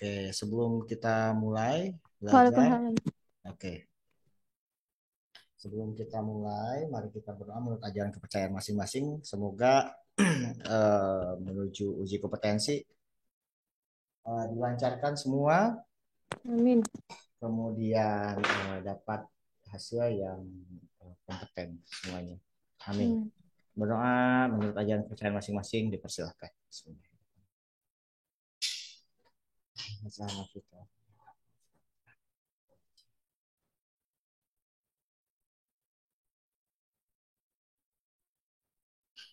Oke, sebelum kita mulai belajar, Waalaikumsalam. oke, sebelum kita mulai, mari kita berdoa menurut ajaran kepercayaan masing-masing. Semoga menuju uji kompetensi dilancarkan semua, Amin. kemudian dapat hasil yang kompeten semuanya. Amin. Hmm. Berdoa menurut ajaran kepercayaan masing-masing, dipersilahkan. Bismillahirrahmanirrahim.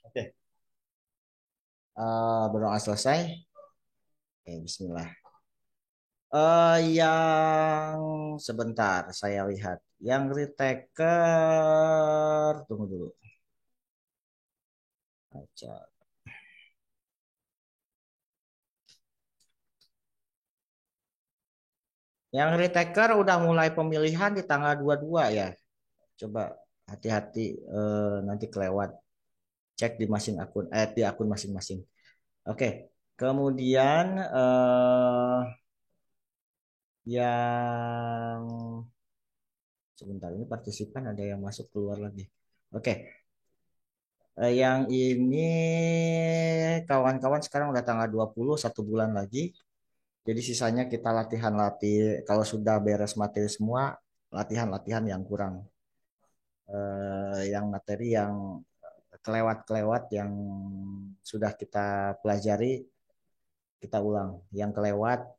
Oke, berdoa selesai. Oke, Bismillah. Yang sebentar saya lihat, yang retaker, tunggu dulu. Baca. Yang retaker udah mulai pemilihan di tanggal 22 ya. Coba hati-hati nanti kelewat. Cek di masing akun, di akun masing-masing. Oke. Kemudian yang sebentar ini partisipan ada yang masuk keluar lagi. Oke. Yang ini kawan-kawan sekarang udah tanggal 20, 1 bulan lagi. Jadi sisanya kita latihan-latih. Kalau sudah beres materi semua, latihan-latihan yang kurang. Yang materi yang kelewat-kelewat yang sudah kita pelajari, kita ulang. Yang kelewat,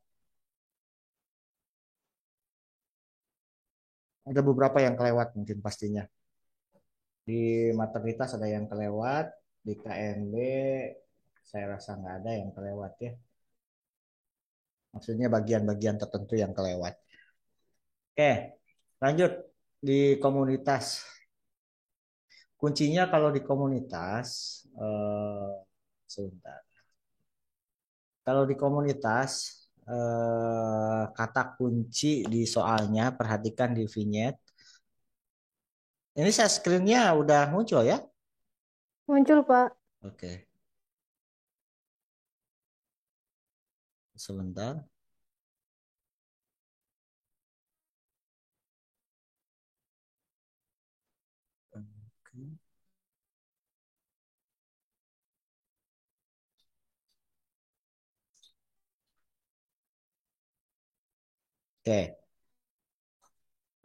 ada beberapa yang kelewat mungkin pastinya. Di maternitas ada yang kelewat, di KNB saya rasa nggak ada yang kelewat ya. Maksudnya bagian-bagian tertentu yang kelewat. Oke, lanjut di komunitas. Kuncinya kalau di komunitas, sebentar. Kalau di komunitas, kata kunci di soalnya, perhatikan di vignette. Ini saya screen-nya udah muncul ya? Muncul, Pak. Oke, sebentar. Oke,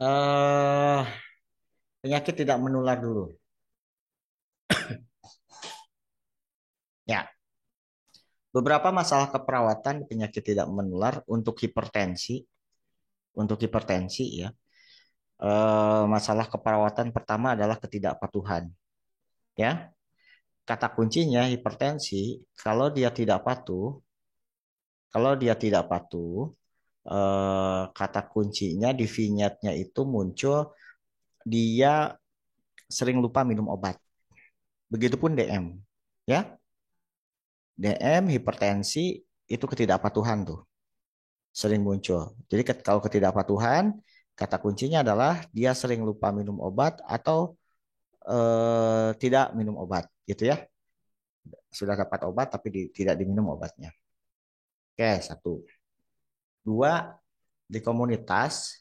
eh penyakit tidak menular dulu. Ya, beberapa masalah keperawatan penyakit tidak menular untuk hipertensi ya. Masalah keperawatan pertama adalah ketidakpatuhan. Ya, kata kuncinya hipertensi. Kalau dia tidak patuh, kalau dia tidak patuh, kata kuncinya di vignette-nya itu muncul dia sering lupa minum obat. Begitupun DM, ya. DM hipertensi itu ketidakpatuhan tuh sering muncul. Jadi kalau ketidakpatuhan, kata kuncinya adalah dia sering lupa minum obat atau tidak minum obat, gitu ya. Sudah dapat obat tapi tidak diminum obatnya. Oke, satu. Dua, di komunitas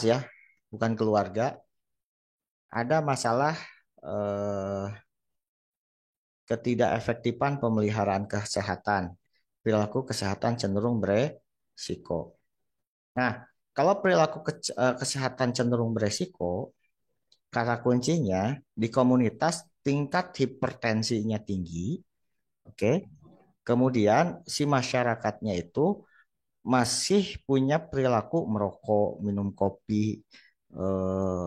ya, bukan keluarga, ada masalah eh, ketidakefektifan pemeliharaan kesehatan. Perilaku kesehatan cenderung beresiko. Nah, kalau perilaku kesehatan cenderung beresiko, kata kuncinya di komunitas tingkat hipertensinya tinggi, oke. Kemudian si masyarakatnya itu masih punya perilaku merokok, minum kopi,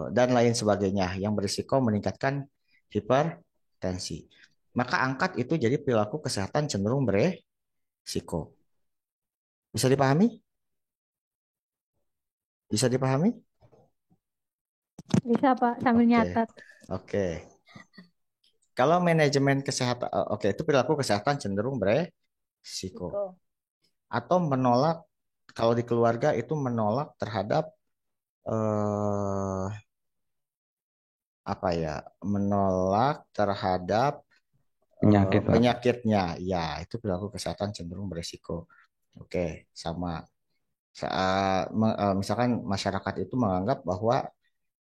dan lain sebagainya yang berisiko meningkatkan hipertensi. Maka angkat itu jadi perilaku kesehatan cenderung beresiko. Bisa dipahami? Bisa dipahami? Bisa, Pak. Sambil Oke, nyatat. oke. Kalau manajemen kesehatan, oke itu perilaku kesehatan cenderung beresiko. Iko. Atau menolak, kalau di keluarga itu menolak terhadap apa ya, menolak terhadap Penyakit, Pak. penyakitnya, ya itu perilaku kesehatan cenderung beresiko. Oke, sama. Misalkan masyarakat itu menganggap bahwa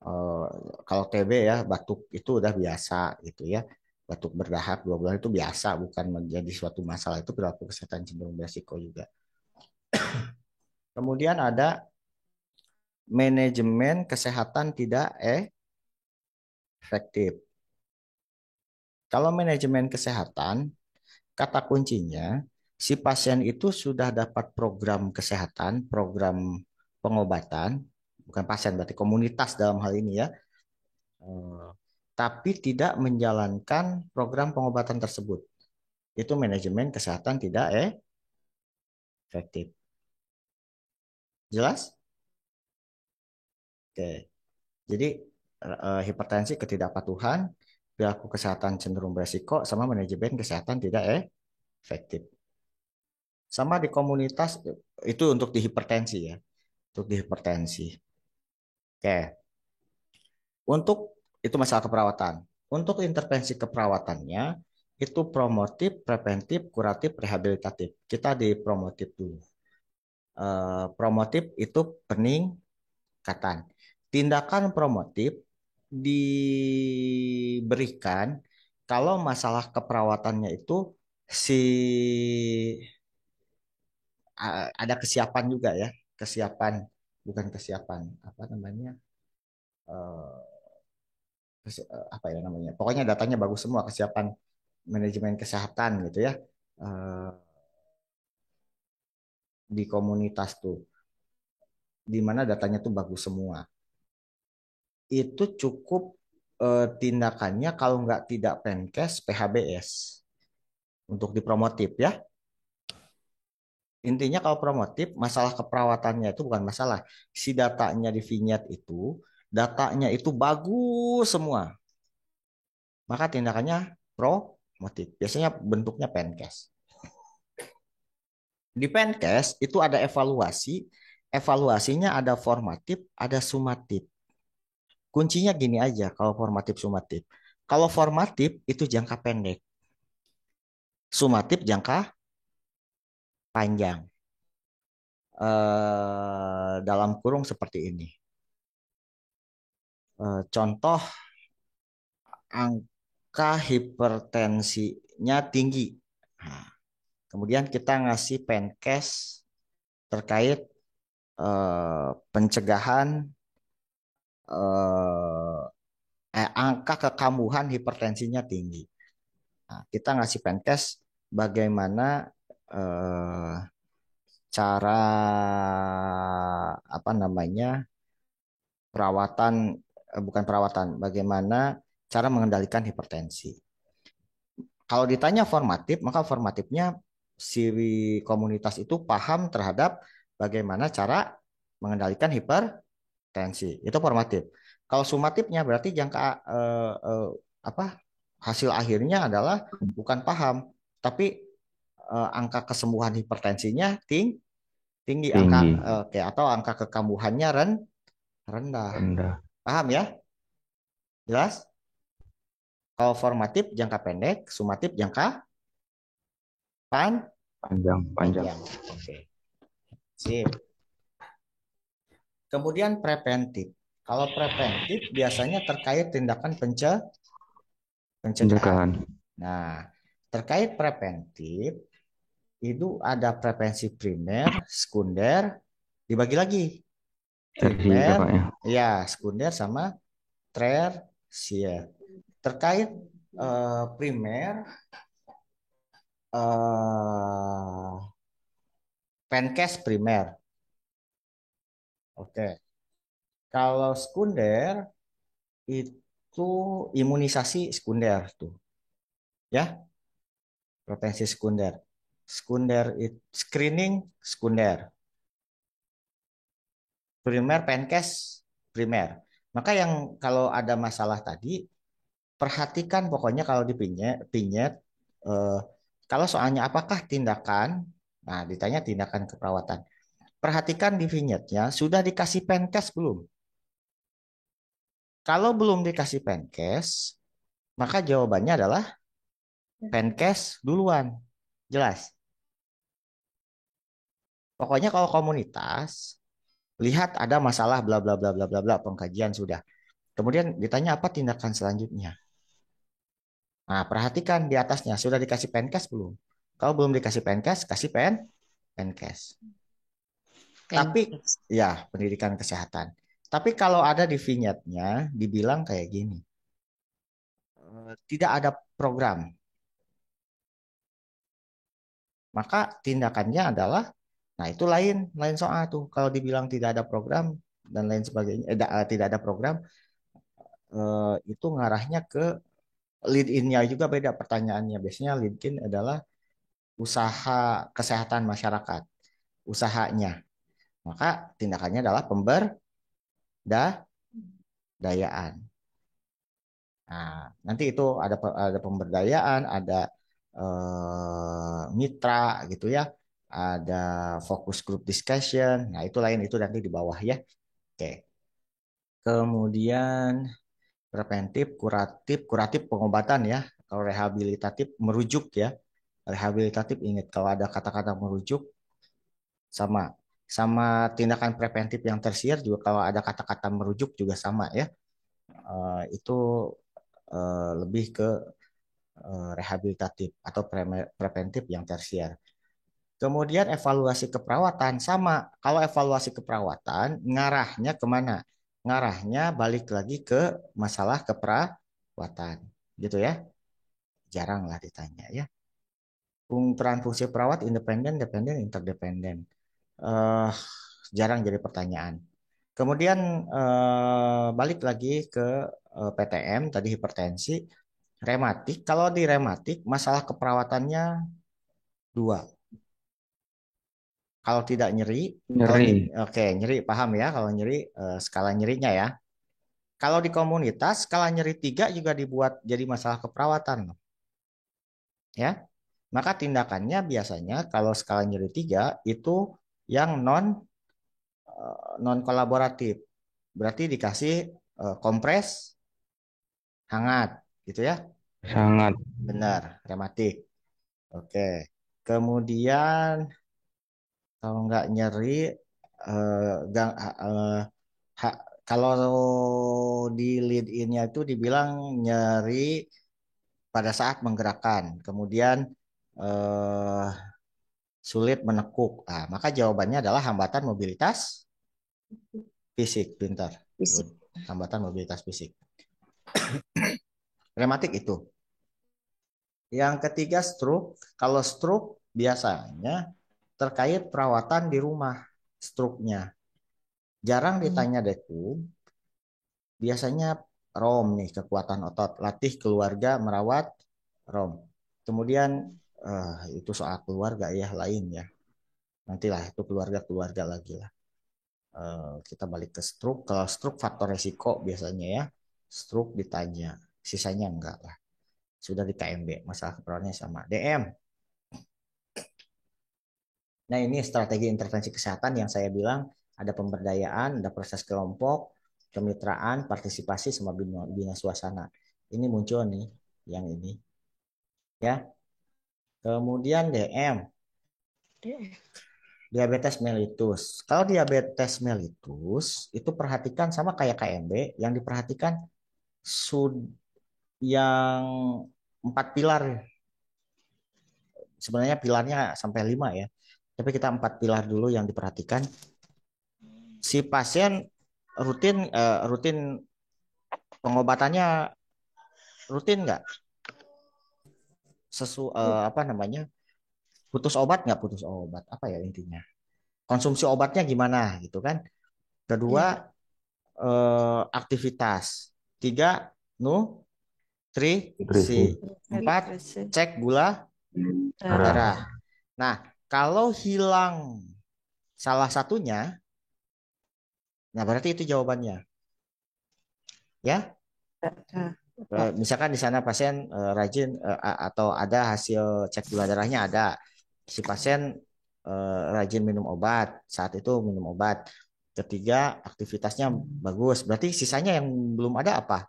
eh, kalau TB ya batuk itu udah biasa gitu ya. Batuk berdahak 2 bulan itu biasa, bukan menjadi suatu masalah. Itu perilaku kesehatan cenderung beresiko juga. Kemudian ada manajemen kesehatan tidak efektif. Kalau manajemen kesehatan, kata kuncinya, si pasien itu sudah dapat program kesehatan, program pengobatan, bukan pasien berarti komunitas dalam hal ini ya, eh, tapi tidak menjalankan program pengobatan tersebut. Itu manajemen kesehatan tidak efektif. Jelas? Oke. Jadi hipertensi ketidakpatuhan, perilaku kesehatan cenderung beresiko, sama manajemen kesehatan tidak efektif. Sama di komunitas itu untuk di hipertensi ya, untuk di hipertensi. Oke. Untuk itu masalah keperawatan. Untuk intervensi keperawatannya itu promotif, preventif, kuratif, rehabilitatif. Kita di promotif dulu. Promotif itu peningkatan. Tindakan promotif diberikan kalau masalah keperawatannya itu si ada kesiapan juga ya, kesiapan bukan kesiapan apa namanya apa ya namanya, pokoknya datanya bagus semua, kesiapan manajemen kesehatan gitu ya, eh, di komunitas tuh, di mana datanya tuh bagus semua, itu cukup tindakannya kalau nggak tidak Penkes PHBS untuk dipromotif ya. Intinya kalau promotif, masalah keperawatannya itu bukan masalah. Si datanya di vignette itu, datanya itu bagus semua. Maka tindakannya promotif. Biasanya bentuknya Penkes. Di Penkes itu ada evaluasi. Evaluasinya ada formatif, ada sumatif. Kuncinya gini aja kalau formatif sumatif. Kalau formatif itu jangka pendek. Sumatif jangka panjang. Dalam kurung seperti ini. Contoh angka hipertensinya tinggi. Nah, kemudian kita ngasih Penkes terkait pencegahan eh, angka kekambuhan hipertensinya tinggi. Nah, kita ngasih Penkes bagaimana eh, cara apa namanya perawatan, bukan perawatan, bagaimana cara mengendalikan hipertensi. Kalau ditanya formatif, maka formatifnya si komunitas itu paham terhadap bagaimana cara mengendalikan hipertensi. Itu formatif. Kalau sumatifnya berarti jangka apa hasil akhirnya adalah bukan paham, tapi angka kesembuhan hipertensinya tinggi, angka Tinggi, oke, atau angka kekambuhannya rendah. rendah, Paham ya? Jelas? Kalau formatif jangka pendek, sumatif jangka panjang, panjang. panjang. Oke. Sip. Kemudian preventif. Kalau preventif biasanya terkait tindakan pencegahan. Pencegahan, Nah, terkait preventif itu ada prevensi primer, sekunder, dibagi lagi. tersier Pak Primer, ya. ya, sekunder sama tersier. Terkait primer, eh, Penkes primer. Oke. Kalau sekunder itu imunisasi sekunder tuh, ya, prevensi sekunder. Sekunder itu screening sekunder. Primer Penkes primer. Maka yang kalau ada masalah tadi, perhatikan pokoknya kalau di pinyet, eh, kalau soalnya apakah tindakan, nah ditanya tindakan keperawatan. Perhatikan di vignette-nya sudah dikasih Penkes belum? Kalau belum dikasih Penkes, maka jawabannya adalah Penkes duluan. Jelas? Pokoknya kalau komunitas, lihat ada masalah bla bla bla bla bla bla, pengkajian sudah. Kemudian ditanya apa tindakan selanjutnya. Nah, perhatikan di atasnya sudah dikasih penkes belum? Kalau belum dikasih penkes, kasih penkes. Tapi ya pendidikan kesehatan. Tapi kalau ada di vignette-nya dibilang kayak gini, tidak ada program, maka tindakannya adalah, nah itu lain soal tuh. Kalau dibilang tidak ada program dan lain sebagainya, tidak ada program, itu ngarahnya ke lead in-nya juga beda pertanyaannya. Biasanya lead in adalah usaha kesehatan masyarakat, usahanya. Maka tindakannya adalah pemberdayaan. Nah, nanti itu ada pemberdayaan, ada mitra gitu ya, ada focus group discussion. Nah, itu lain itu nanti di bawah ya. Oke. Kemudian preventif, kuratif pengobatan ya. Kalau rehabilitatif merujuk ya. Rehabilitatif ingat kalau ada kata-kata merujuk sama sama tindakan preventif yang tersier juga kalau ada kata-kata merujuk juga sama ya. Itu lebih ke rehabilitatif atau preventif yang tersier. Kemudian evaluasi keperawatan sama. Kalau evaluasi keperawatan ngarahnya kemana? Ngarahnya balik lagi ke masalah keperawatan, gitu ya. Jarang lah ditanya ya. Peran fungsi perawat independen, dependen, interdependen. Eh, Jarang jadi pertanyaan. Kemudian balik lagi ke PTM tadi hipertensi, rematik. Kalau di rematik masalah keperawatannya dua. Kalau tidak nyeri, kalau Nyeri. oke nyeri paham ya. Kalau nyeri skala nyerinya ya. Kalau di komunitas skala nyeri 3 juga dibuat jadi masalah keperawatan, ya. Maka tindakannya biasanya kalau skala nyeri 3 itu yang non kolaboratif. Berarti dikasih kompres hangat, gitu ya. Sangat. Benar, rematik. Oke. Kemudian kalau nggak nyeri, kalau di lead in-nya itu dibilang nyeri pada saat menggerakkan, kemudian eh, sulit menekuk. Nah, maka jawabannya adalah hambatan mobilitas fisik, pintar. Good. Hambatan mobilitas fisik. Rematik itu. Yang ketiga stroke. Kalau stroke biasanya terkait perawatan di rumah stroke-nya. Jarang ditanya deku, biasanya ROM nih, kekuatan otot, latih keluarga merawat ROM. Kemudian itu soal keluarga ya lain ya. Nantilah itu keluarga lagi lah. Kita balik ke stroke. Kalau stroke faktor resiko biasanya ya. Stroke ditanya, sisanya enggak lah. Sudah di KMB, masalah keperawatannya sama. DM. Nah, ini strategi intervensi kesehatan yang saya bilang ada pemberdayaan, ada proses kelompok, kemitraan, partisipasi, sama bina suasana. Ini muncul nih, yang ini. Ya. Kemudian DM. Diabetes mellitus. Kalau diabetes mellitus, itu perhatikan sama kayak KMB, yang diperhatikan yang 4 pilar. Sebenarnya pilarnya sampai 5 ya. Tapi kita 4 pilar dulu yang diperhatikan. Si pasien rutin pengobatannya rutin nggak? Apa namanya? Putus obat nggak putus obat? Apa ya intinya? Konsumsi obatnya gimana gitu kan? Kedua, aktivitas. Tiga, nutrisi. Empat, cek gula darah. Nah, kalau hilang salah satunya, nah berarti itu jawabannya. Ya, misalkan di sana pasien rajin atau ada hasil cek gula darahnya ada, si pasien rajin minum obat, saat itu minum obat. Ketiga, aktivitasnya bagus. Berarti sisanya yang belum ada apa?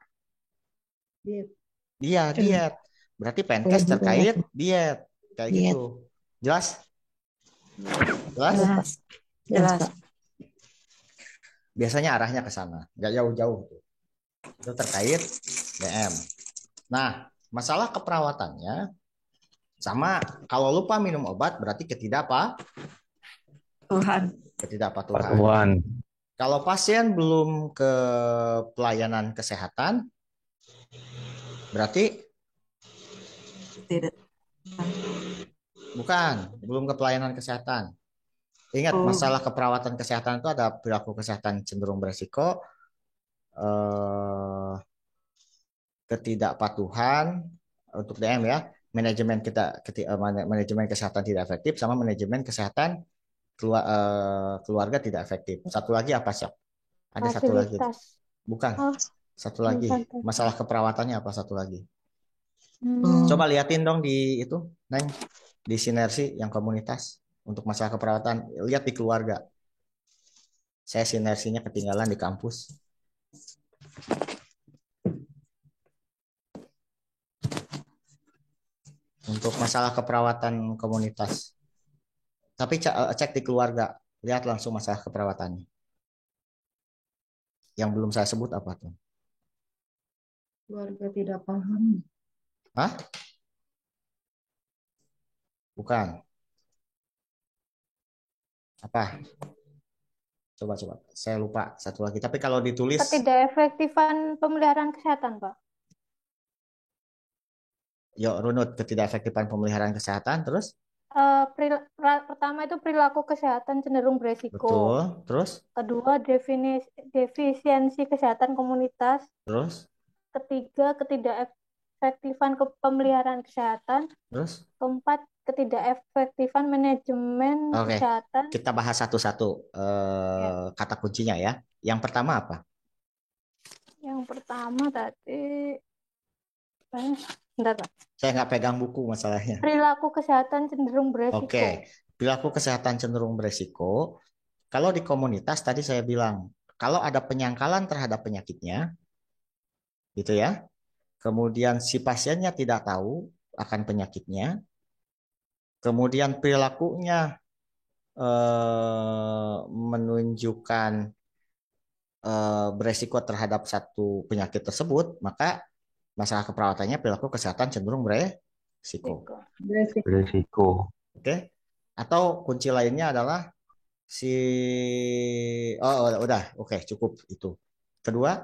Iya, diet. Berarti Penkes terkait diet. Kayak gitu. Jelas? Jelas? Jelas. Jelas. Biasanya arahnya ke sana, nggak jauh-jauh. Itu terkait DM. Nah, masalah keperawatannya sama kalau lupa minum obat berarti Tuhan. ketidakpatuhan. Patuhan. Kalau pasien belum ke pelayanan kesehatan berarti Tidak. belum ke pelayanan kesehatan. Ingat, Oh. masalah keperawatan kesehatan itu ada perilaku kesehatan cenderung beresiko, ketidakpatuhan untuk DM ya, manajemen kesehatan tidak efektif sama manajemen kesehatan keluarga tidak efektif. Satu lagi apa sih? Ada satu lagi. Fasilitas. Bukan. Oh, Satu lagi. bukan. Masalah keperawatannya apa satu lagi? Hmm. Coba liatin dong di itu, Neng, di sinergi yang komunitas untuk masalah keperawatan. Lihat di keluarga. Saya sinerginya ketinggalan di kampus. Untuk masalah keperawatan komunitas. Tapi cek di keluarga, lihat langsung masalah keperawatannya. Yang belum saya sebut apa tuh? Keluarga tidak paham. Hah? Bukan. Apa? Coba. Saya lupa satu lagi. Tapi kalau ditulis, Ketidakefektifan pemeliharaan kesehatan, Pak. yuk runut ketidakefektifan pemeliharaan kesehatan. Terus? Pertama itu perilaku kesehatan cenderung beresiko. Betul. Terus? Kedua, defisiensi kesehatan komunitas. Terus? Ketiga, ketidakefektifan pemeliharaan kesehatan. Terus? Keempat, ketidakefektifan manajemen Oke. kesehatan. Kita bahas satu-satu kata kuncinya ya. Yang pertama apa? Yang pertama tadi, bentar, Pak. Saya nggak pegang buku masalahnya. Perilaku kesehatan cenderung beresiko. Oke. Perilaku kesehatan cenderung beresiko. Kalau di komunitas tadi saya bilang, kalau ada penyangkalan terhadap penyakitnya, gitu ya. Kemudian si pasiennya tidak tahu akan penyakitnya. Kemudian perilakunya menunjukkan beresiko terhadap satu penyakit tersebut, maka masalah keperawatannya perilaku kesehatan cenderung beresiko. Beresiko. Oke. Atau kunci lainnya adalah udah, oke, cukup itu. Kedua,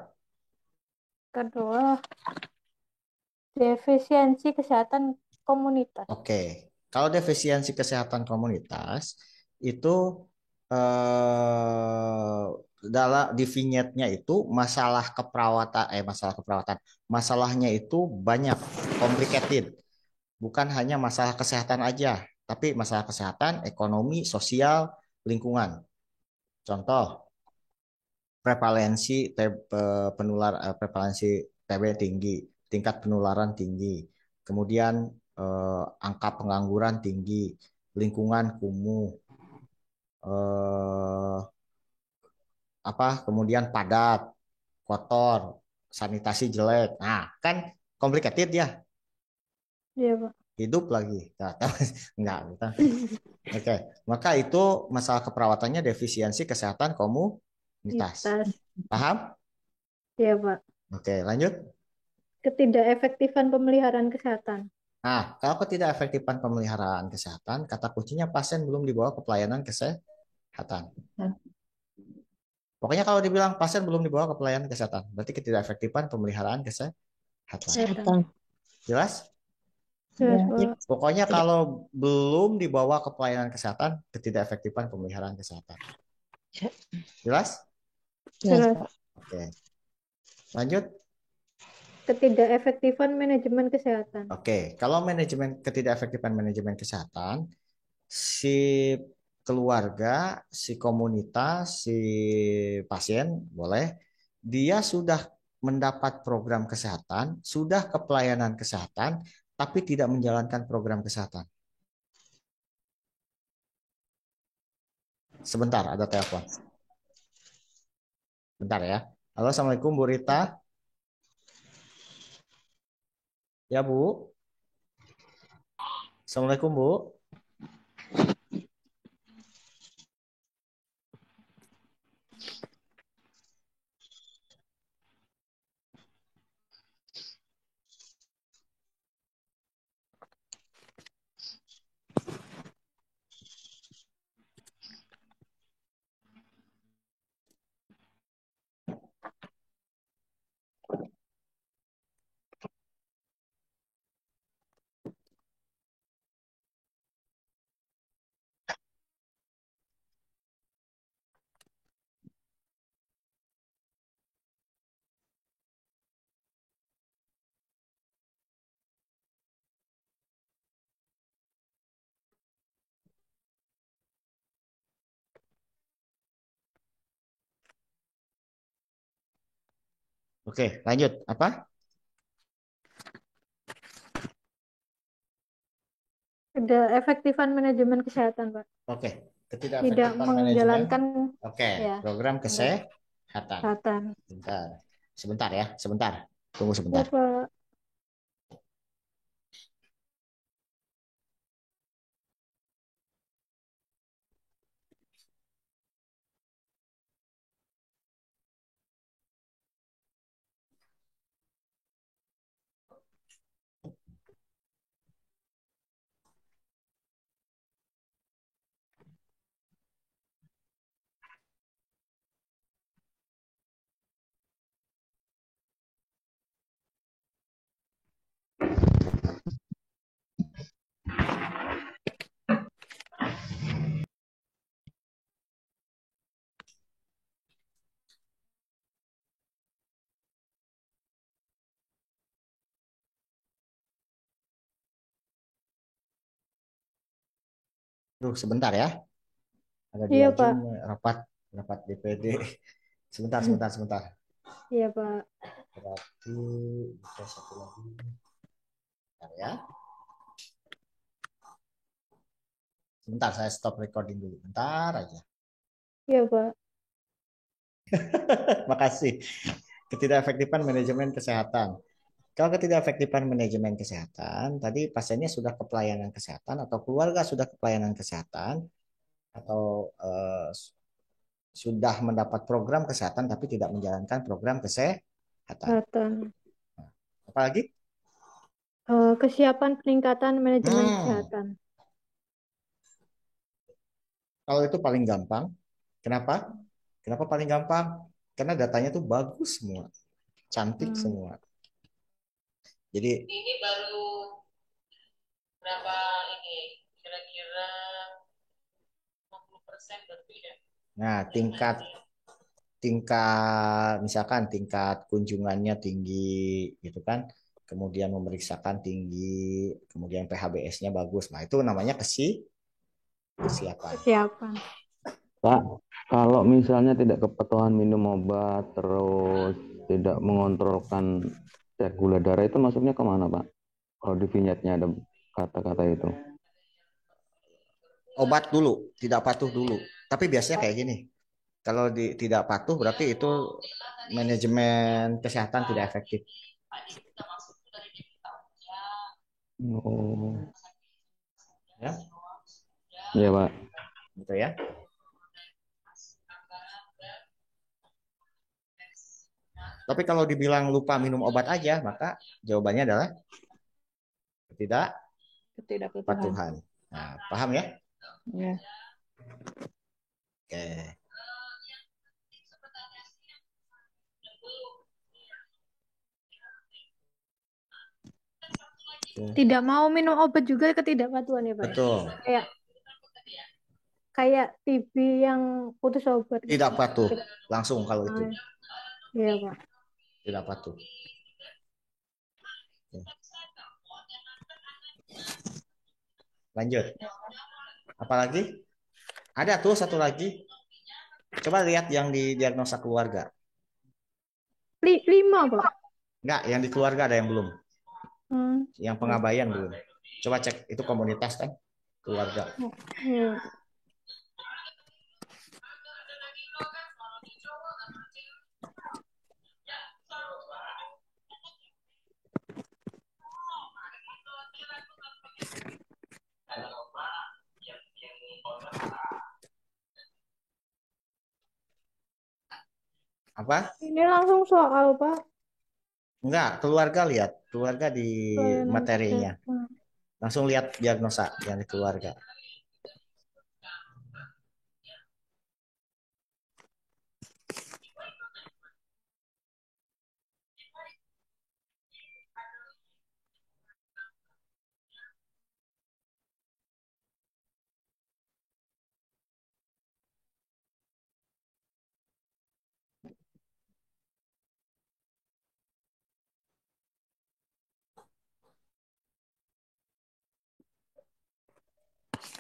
defisiensi kesehatan komunitas. oke. Kalau defisiensi kesehatan komunitas itu eh, dalam di vignette-nya itu masalahnya itu banyak, complicated, bukan hanya masalah kesehatan aja, tapi masalah kesehatan, ekonomi, sosial, lingkungan. Contoh, prevalensi TB tinggi, tingkat penularan tinggi, kemudian angka pengangguran tinggi, lingkungan kumuh, eh, kemudian padat, kotor, sanitasi jelek. Nah, kan complicated ya, Iya, Pak. hidup lagi. Nah, enggak, gitu. Oke, maka itu masalah keperawatannya defisiensi kesehatan komunitas. Paham? Iya, Pak. Oke, lanjut. Ketidakefektifan pemeliharaan kesehatan. Nah, kalau ketidakefektifan pemeliharaan kesehatan, kata kuncinya pasien belum dibawa ke pelayanan kesehatan. Pokoknya kalau dibilang pasien belum dibawa ke pelayanan kesehatan, berarti ketidakefektifan pemeliharaan kesehatan. Jelas? Jelas, Ya. Pak. Pokoknya kalau belum dibawa ke pelayanan kesehatan, ketidakefektifan pemeliharaan kesehatan. Jelas? Jelas. Oke. Lanjut. Ketidakefektifan manajemen kesehatan. Oke, kalau ketidakefektifan manajemen kesehatan, si keluarga, si komunitas, si pasien boleh, dia sudah mendapat program kesehatan, sudah ke pelayanan kesehatan, tapi tidak menjalankan program kesehatan. Sebentar, ada telepon. Bentar ya. Halo, Assalamualaikum Bu Rita. Ya Bu. Assalamualaikum Bu. Oke, lanjut. Apa? Ada efektifan manajemen kesehatan, Pak. Oke, Tidak ketidakefektifan manajemen. menjalankan Oke, ya program program kesehatan. kesehatan. Sebentar. Sebentar ya, sebentar. Tunggu Ya, sebentar. Pak. Duh, sebentar ya. Ada dua Iya, Zoom Pak. rapat rapat DPD. Sebentar, sebentar, sebentar. Iya, Pak. Berarti bisa satu lagi. Bentar ya. Sebentar, saya stop recording dulu. Bentar aja. Iya, Pak. Makasih. Ketidakefektifan manajemen kesehatan. Kalau ketidakefektifan manajemen kesehatan, tadi pasiennya sudah ke pelayanan kesehatan atau keluarga sudah ke pelayanan kesehatan atau sudah mendapat program kesehatan tapi tidak menjalankan program kesehatan. Kesehatan. Apalagi? Kesiapan peningkatan manajemen Hmm, kesehatan. kalau itu paling gampang. Kenapa? Kenapa paling gampang? Karena datanya tuh bagus semua, cantik Hmm. semua. Jadi Ini baru berapa ini? Kira-kira 50% berarti ya. nah, tingkat misalkan tingkat kunjungannya tinggi gitu kan, kemudian memeriksakan tinggi, kemudian PHBS-nya bagus, nah itu namanya kesiapan. Kesiapan. Pak, kalau misalnya tidak kepatuhan minum obat, terus tidak mengontrolkan cek gula darah itu masuknya kemana, Pak? Kalau di vignette-nya ada kata-kata itu. Obat dulu, tidak patuh dulu, tapi biasanya kayak gini, kalau tidak patuh berarti itu manajemen kesehatan tidak efektif Oh, ya, iya, Pak. gitu ya. Tapi kalau dibilang lupa minum obat aja, maka jawabannya adalah Ketidakpatuhan. ketidakpatuhan. Nah, paham ya? Ya. Oke. Tidak mau minum obat juga ketidakpatuhan ya, Pak. Betul. Kayak kayak TB yang putus obat. Tidak patuh langsung kalau itu. Iya, Pak. Tidak patuh. Lanjut. Apalagi? Ada tuh satu lagi. Coba lihat yang di diagnosa keluarga. 5, Pak. Enggak, yang di keluarga ada yang belum. Hmm. Yang pengabaian belum. Coba cek, itu komunitas kan? Keluarga. Iya. Apa? Ini langsung soal, Pak. Enggak, keluarga lihat. Keluarga di Pelayanan materinya. kesehatan. Langsung lihat diagnosa yang di keluarga.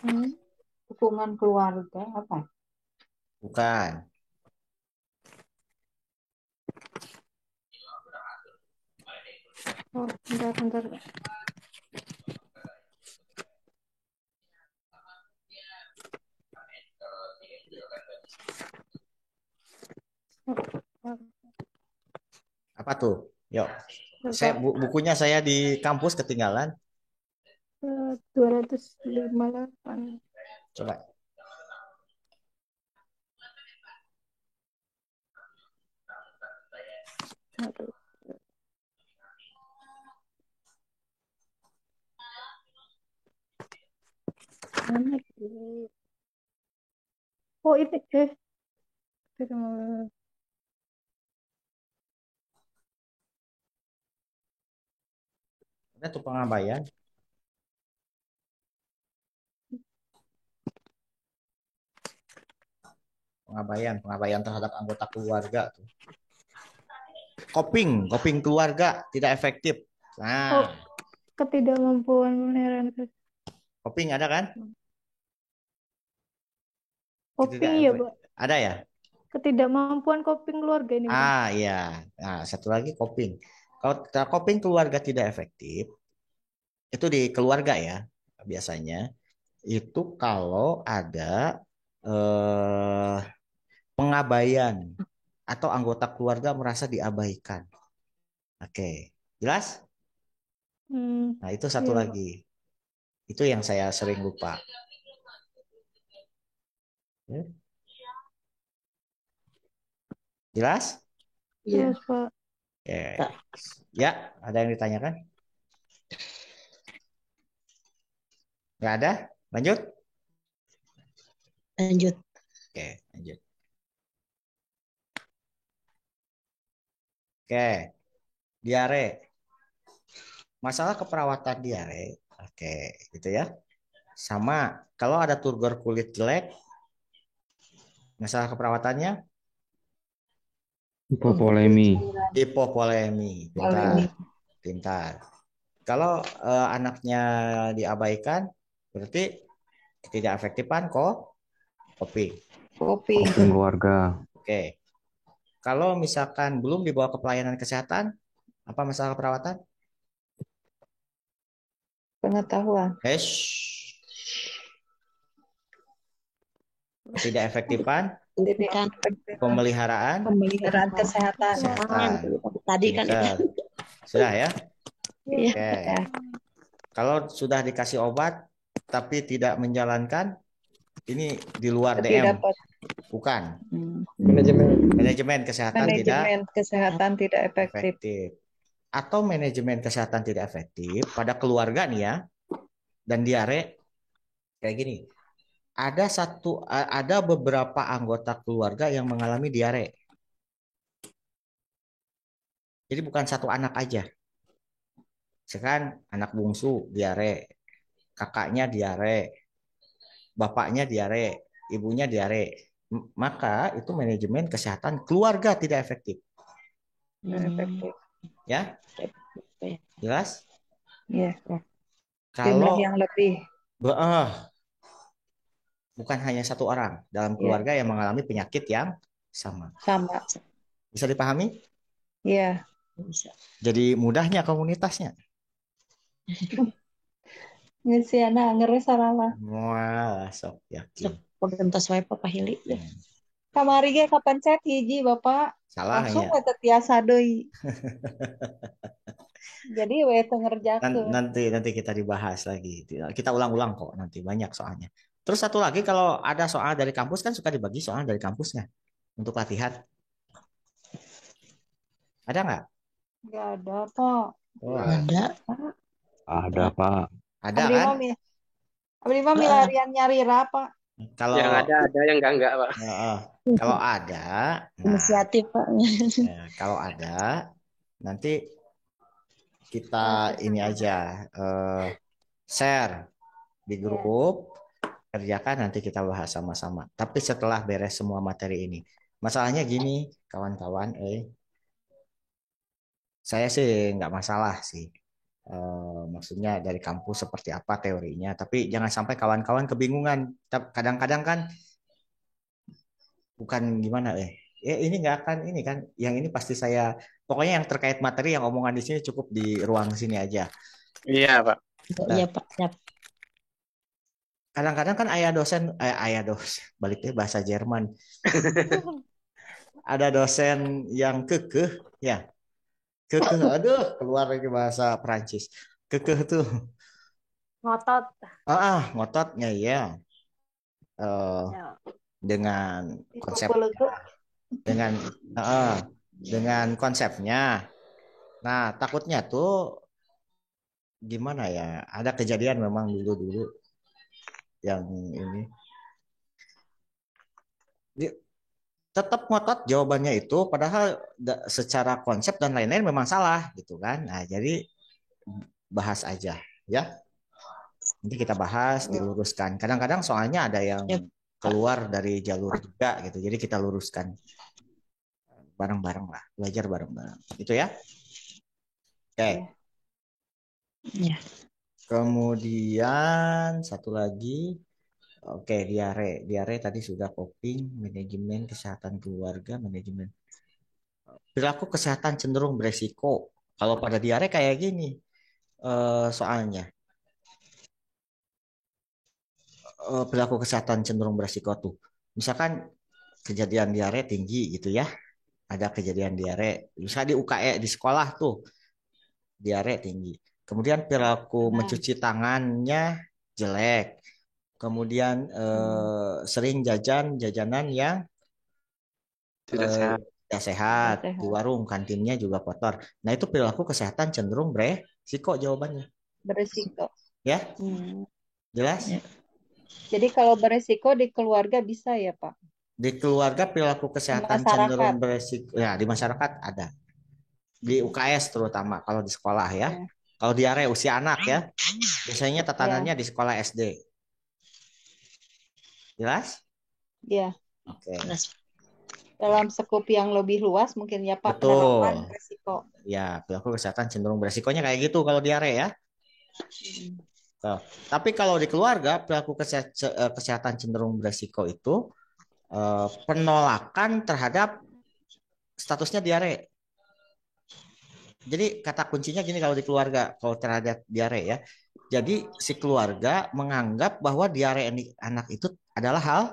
Hmm. Dukungan keluarga apa? Bukan. Oh, bentar, bentar. Apa tuh? Yuk. Coba Bukunya saya di kampus ketinggalan. 258. Coba. Aduh. Mana sih? Oh, ini Ada tuh pengabaian. Pengabaian terhadap anggota keluarga tuh. Coping keluarga tidak efektif. Oh, Nah, ketidakmampuan memelihara coping ada kan? coping ya, Pak. Ada ya? Ketidakmampuan coping keluarga ini, Pak. Ah, iya. Nah, satu lagi coping. Kalau coping keluarga tidak efektif, itu di keluarga ya, biasanya. Itu kalau ada eh, pengabaian atau anggota keluarga merasa diabaikan. Oke, jelas? Nah, itu satu Iya, Pak. lagi. Itu yang saya sering lupa. Ya. Jelas? Iya. Yes, Pak. Oke. Ya, ada yang ditanyakan? Nggak ada? Lanjut? Lanjut. Oke, lanjut. Oke, diare. Masalah keperawatan diare. Oke, gitu ya. Sama, kalau ada turgor kulit jelek, masalah keperawatannya Hipopolemi. hipopolemi. Pintar, pintar. Kalau anaknya diabaikan, berarti tidak efektifan kok coping. Kopi. Coping keluarga. Oke. Kalau misalkan belum dibawa ke pelayanan kesehatan, apa masalah perawatan? Pengetahuan. Tidak efektifan Bukan pemeliharaan Pemeliharaan kesehatan. kesehatan. tadi kan itu. Pintar. Sudah ya? Iya. Oke. Kalau sudah dikasih obat tapi tidak menjalankan, ini di luar Tapi DM. dapat Bukan. Manajemen kesehatan manajemen kesehatan tidak tidak efektif. efektif. Atau manajemen kesehatan tidak efektif pada keluarga nih ya. Dan diare kayak gini. Ada beberapa anggota keluarga yang mengalami diare. Jadi bukan satu anak aja. Sekarang anak bungsu diare, kakaknya diare, bapaknya diare, ibunya diare. Maka itu manajemen kesehatan keluarga tidak efektif. Tidak efektif. Ya? Jelas? Iya. Jumlah Kalau yang lebih. bukan hanya satu orang dalam keluarga yang mengalami penyakit yang sama. Sama. Bisa dipahami? Iya. Bisa. Jadi mudahnya komunitasnya. Ngisi anak ngeres salah. Wah, sok yakin. Pegentos wae Pak Hili. Kamari ge kapencet hiji Bapak. Salah Langsung hanya. we teu tiasa deui. Jadi we teu ngerjakeun. Nanti kita dibahas lagi. Kita ulang-ulang kok nanti banyak soalnya. Terus satu lagi kalau ada soal dari kampus kan suka dibagi soal dari kampusnya untuk latihan. Ada nggak? Enggak ada, Pak. Wah, Ada. Ada, Pak. ada Abdi kan? mah milarian nyari Pak. Kalau Yang ada, yang enggak, Pak. kalau ada, nah, Inisiatif Pak. kalau ada nanti kita ini aja share di grup, kerjakan nanti kita bahas sama-sama. Tapi setelah beres semua materi ini, masalahnya gini, kawan-kawan, saya sih nggak masalah sih. Maksudnya dari kampus seperti apa teorinya, tapi jangan sampai kawan-kawan kebingungan. Kadang-kadang kan bukan gimana Ya ini nggak akan ini kan, yang ini pasti saya, pokoknya yang terkait materi yang omongan di sini cukup di ruang sini aja. Iya, Pak. Iya Nah, Pak, siap. kadang-kadang kan ayah dosen, baliknya bahasa Jerman. Ada dosen yang kekeh, ya, kekeh, aduh, keluar lagi bahasa Perancis. Kekeh tuh, Ngotot. ngototnya ya, eh, Ya. dengan konsep, Dipukul-pukul. dengan eh, dengan konsepnya. Nah, takutnya tuh gimana ya? Ada kejadian memang dulu-dulu yang ini. Tetap ngotot jawabannya itu, padahal secara konsep dan lain-lain memang salah gitu kan. Nah, jadi bahas aja ya. Nanti kita bahas, diluruskan. Kadang-kadang soalnya ada yang Siap, Pak. keluar dari jalur juga gitu. Jadi kita luruskan bareng-bareng lah, belajar bareng-bareng. Itu ya. Oke. Iya. Kemudian satu lagi. Oke, diare. Diare tadi sudah coping, manajemen kesehatan keluarga, manajemen. Perilaku kesehatan cenderung beresiko. Kalau pada diare kayak gini, soalnya perilaku kesehatan cenderung beresiko tuh. Misalkan kejadian diare tinggi gitu ya, ada kejadian diare, misalnya di UKE di sekolah tuh diare tinggi. Kemudian perilaku mencuci tangannya jelek. Kemudian sering jajanan yang Tidak sehat. tidak sehat, Tidak sehat. di warung kantinnya juga kotor. Nah, itu perilaku kesehatan cenderung beresiko jawabannya. Beresiko. Ya, Hmm. jelas? Ya. Jadi kalau beresiko di keluarga bisa ya, Pak? Di keluarga perilaku Di kesehatan masyarakat. cenderung beresiko. Ya, di masyarakat ada. Di UKS terutama kalau di sekolah ya. Ya. Kalau di area usia anak ya, biasanya Ya. tetanannya di sekolah SD. Jelas? Ya. Oke. Jelas. Dalam skup yang lebih luas mungkin ya, Pak, Betul. penerapan beresiko. Ya, perilaku kesehatan cenderung beresikonya kayak gitu kalau di area ya. Tuh. Tapi kalau di keluarga, perilaku kesehatan cenderung beresiko itu penolakan terhadap statusnya diare. Jadi kata kuncinya gini kalau di keluarga, kalau terhadap diare ya. Jadi si keluarga menganggap bahwa diare anak itu adalah hal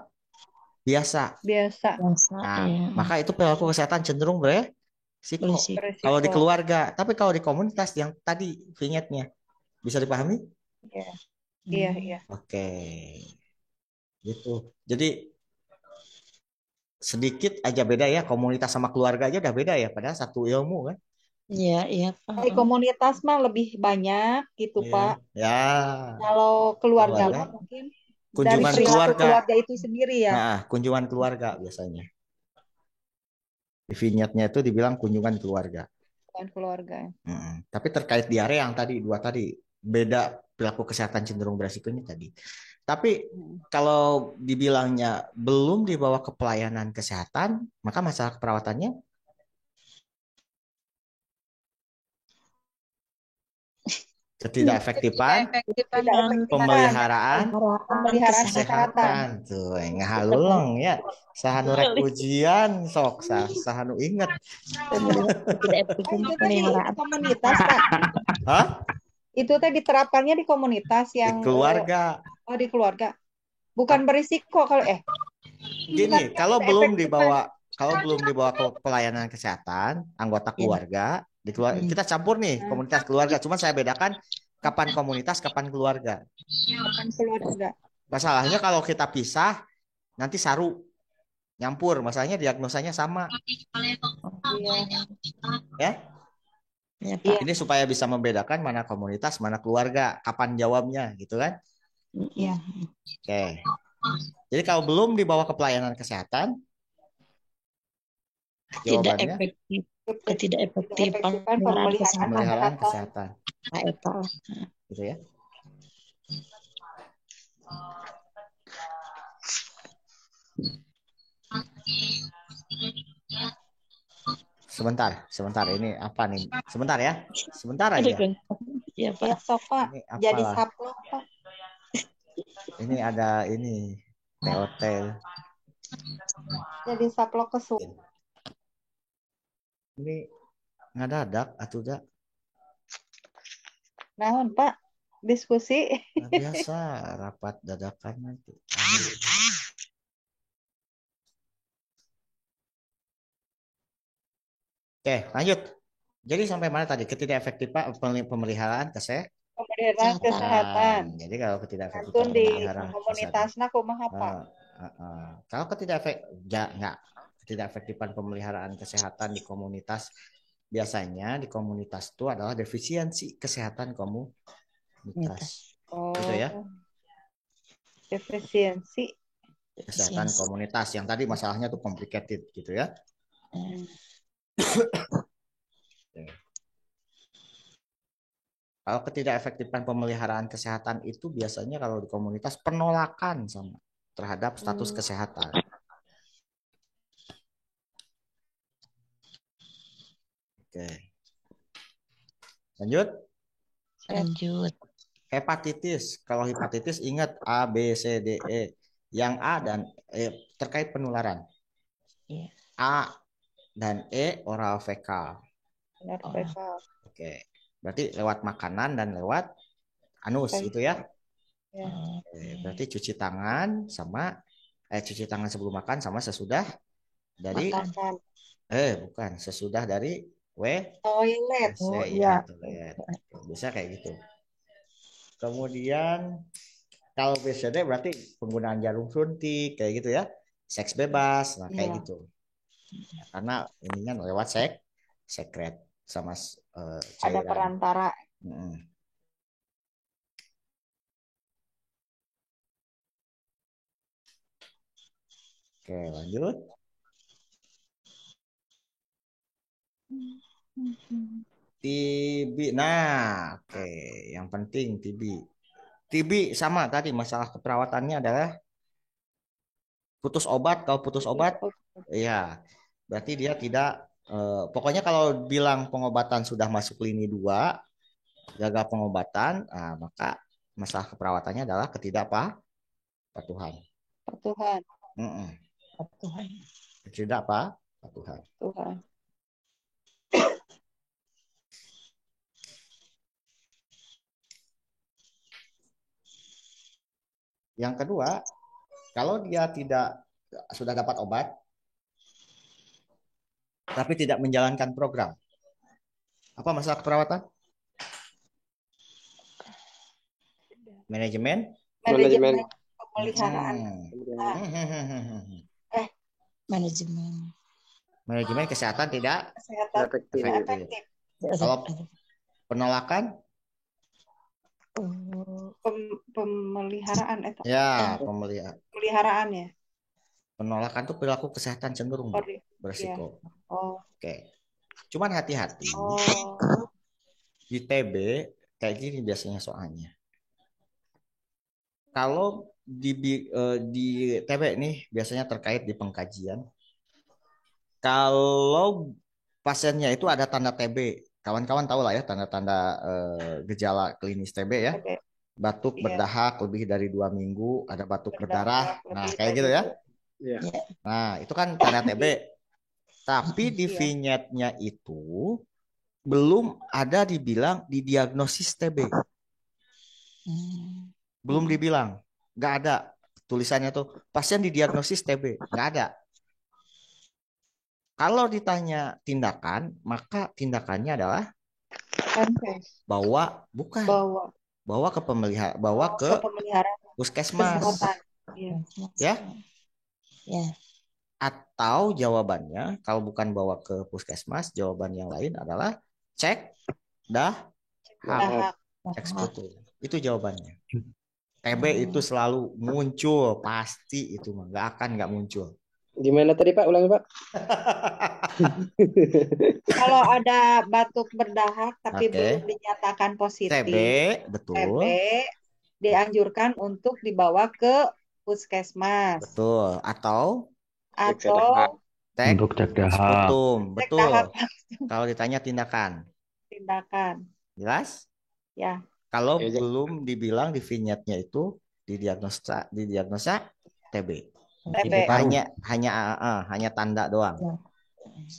biasa. Biasa. Biasa, Nah, ya. maka itu perilaku kesehatan cenderung beresiko. Berisiko. Kalau di Beresiko. keluarga, tapi kalau di komunitas yang tadi vignetnya bisa dipahami? Ya. Iya, iya. Oke. Gitu. Jadi sedikit aja beda ya, komunitas sama keluarga aja udah beda ya, padahal satu ilmu kan. Iya, iya Pak. Di komunitas mah lebih banyak gitu, Iya. Pak. Ya, Kalau keluarga keluarga. mah mungkin dari Kunjungan perilaku keluarga. keluarga itu sendiri ya. Nah, kunjungan keluarga biasanya. Di vignetnya itu dibilang kunjungan keluarga. Bukan keluarga. Tapi terkait diare yang tadi, dua tadi, beda perilaku kesehatan cenderung beresikonya tadi. Tapi kalau dibilangnya belum dibawa ke pelayanan kesehatan, maka masalah keperawatannya ketidakefektifan Tidak Dan efektifan pemeliharaan pemeliharaan kesehatan. kesehatan. tuh ngahaluleng ya sahanu rek ujian sok sahanu inget. Tidak efektif Itu tadi di pemeliharaan. komunitas, Pak. Hah? Itu tadi diterapkannya di komunitas Di yang keluarga. di keluarga. Bukan berisiko kalau Gini, kalau belum dibawa ke pelayanan kesehatan anggota keluarga, kita campur nih komunitas keluarga. Cuma saya bedakan kapan komunitas, kapan keluarga. Bukan keluarga. Masalahnya kalau kita pisah, nanti saru nyampur. Masalahnya diagnosanya sama. Iya. Ya, Ya Pak. ini supaya bisa membedakan mana komunitas, mana keluarga, kapan jawabnya, gitu kan? Iya. Oke. Jadi kalau belum dibawa ke pelayanan kesehatan, Tidak jawabannya efektif. Ketidakefektifan Pemeliharaan pemeliharaan kesehatan. kesehatan, Pak Eta. gitu ya. Sebentar, ini apa nih? Sebentar ya, sebentar aja. Ya Pak. Ya, sok, Pak. Ini Jadi apalah. saplok, Pak. Ini ada ini TOT. Jadi saplok ke Ini ngadadak atau enggak? Naon, Pak? Diskusi. Biasa rapat dadakan nanti. Oke, lanjut. Jadi sampai mana tadi? Ketidakefektifan pemeliharaan Pemeliharaan kesehatan. Jadi kalau ketidakefektifan Antun di pemeliharaan kesehatan. komunitasna kumaha, Pak? Kalau ketidakefektifan pemeliharaan kesehatan di komunitas, biasanya di komunitas itu adalah defisiensi kesehatan komunitas. Gitu ya. Defisiensi Kesehatan komunitas yang tadi masalahnya tuh complicated gitu ya. Kalau ketidakefektifan pemeliharaan kesehatan itu biasanya kalau di komunitas penolakan sama terhadap status kesehatan. Oke. Lanjut. Hepatitis. Kalau hepatitis ingat A, B, C, D, E. Yang A dan E terkait penularan. A dan E oral fekal. Oke. Berarti lewat makanan dan lewat anus gitu ya. Berarti cuci tangan cuci tangan sebelum makan sama sesudah dari bukan sesudah dari toilet. ya, toilet. Bisa kayak gitu. Kemudian kalau BCD berarti penggunaan jarum suntik kayak gitu ya. Seks bebas, nah kayak gitu. Karena ininya lewat sekret sama cairan. Ada perantara. Oke, lanjut. TB. Nah, oke, yang penting TB. TB sama tadi masalah keperawatannya adalah putus obat. Kalau putus obat, ya berarti dia tidak. Pokoknya kalau bilang pengobatan sudah masuk lini 2, gagal pengobatan, maka masalah keperawatannya adalah ketidakpatuhan. Ketidakpatuhan. Yang kedua, kalau dia sudah dapat obat, tapi tidak menjalankan program, apa masalah keperawatan? Manajemen pemeliharaan. Manajemen kesehatan tidak efektif. Kalau penolakan? Pemeliharaan itu. Ya, pemeliharaan ya. Penolakan itu perilaku kesehatan cenderung berisiko. Oke. Cuman hati-hati. Di TB kayak gini biasanya soalnya. Kalau di TB nih biasanya terkait di pengkajian. Kalau pasiennya itu ada tanda TB, kawan-kawan tahu lah ya tanda-tanda gejala klinis TB ya. Batuk berdahak lebih dari 2 minggu, ada batuk berdarah. Nah, kayak gitu ya. Nah, itu kan tanda TB. Tapi di vignette-nya itu belum ada dibilang didiagnosis TB. Belum dibilang. Nggak ada tulisannya tuh pasien didiagnosis TB. Nggak ada. Kalau ditanya tindakan, maka tindakannya adalah bawa ke puskesmas. Ya. Atau jawabannya kalau bukan bawa ke puskesmas, jawaban yang lain adalah cek sekutu. Itu jawabannya. TB itu selalu muncul, pasti itu mah nggak muncul. Gimana tadi Pak? Ulangi Pak. Kalau ada batuk berdahak tapi belum dinyatakan positif, TB, betul. TB dianjurkan untuk dibawa ke puskesmas. Betul. Atau untuk cek dahak. Betul. Kalau ditanya tindakan. Jelas? Ya. Kalau belum dibilang di vignette-nya itu didiagnosa TB. Hanya tanda doang.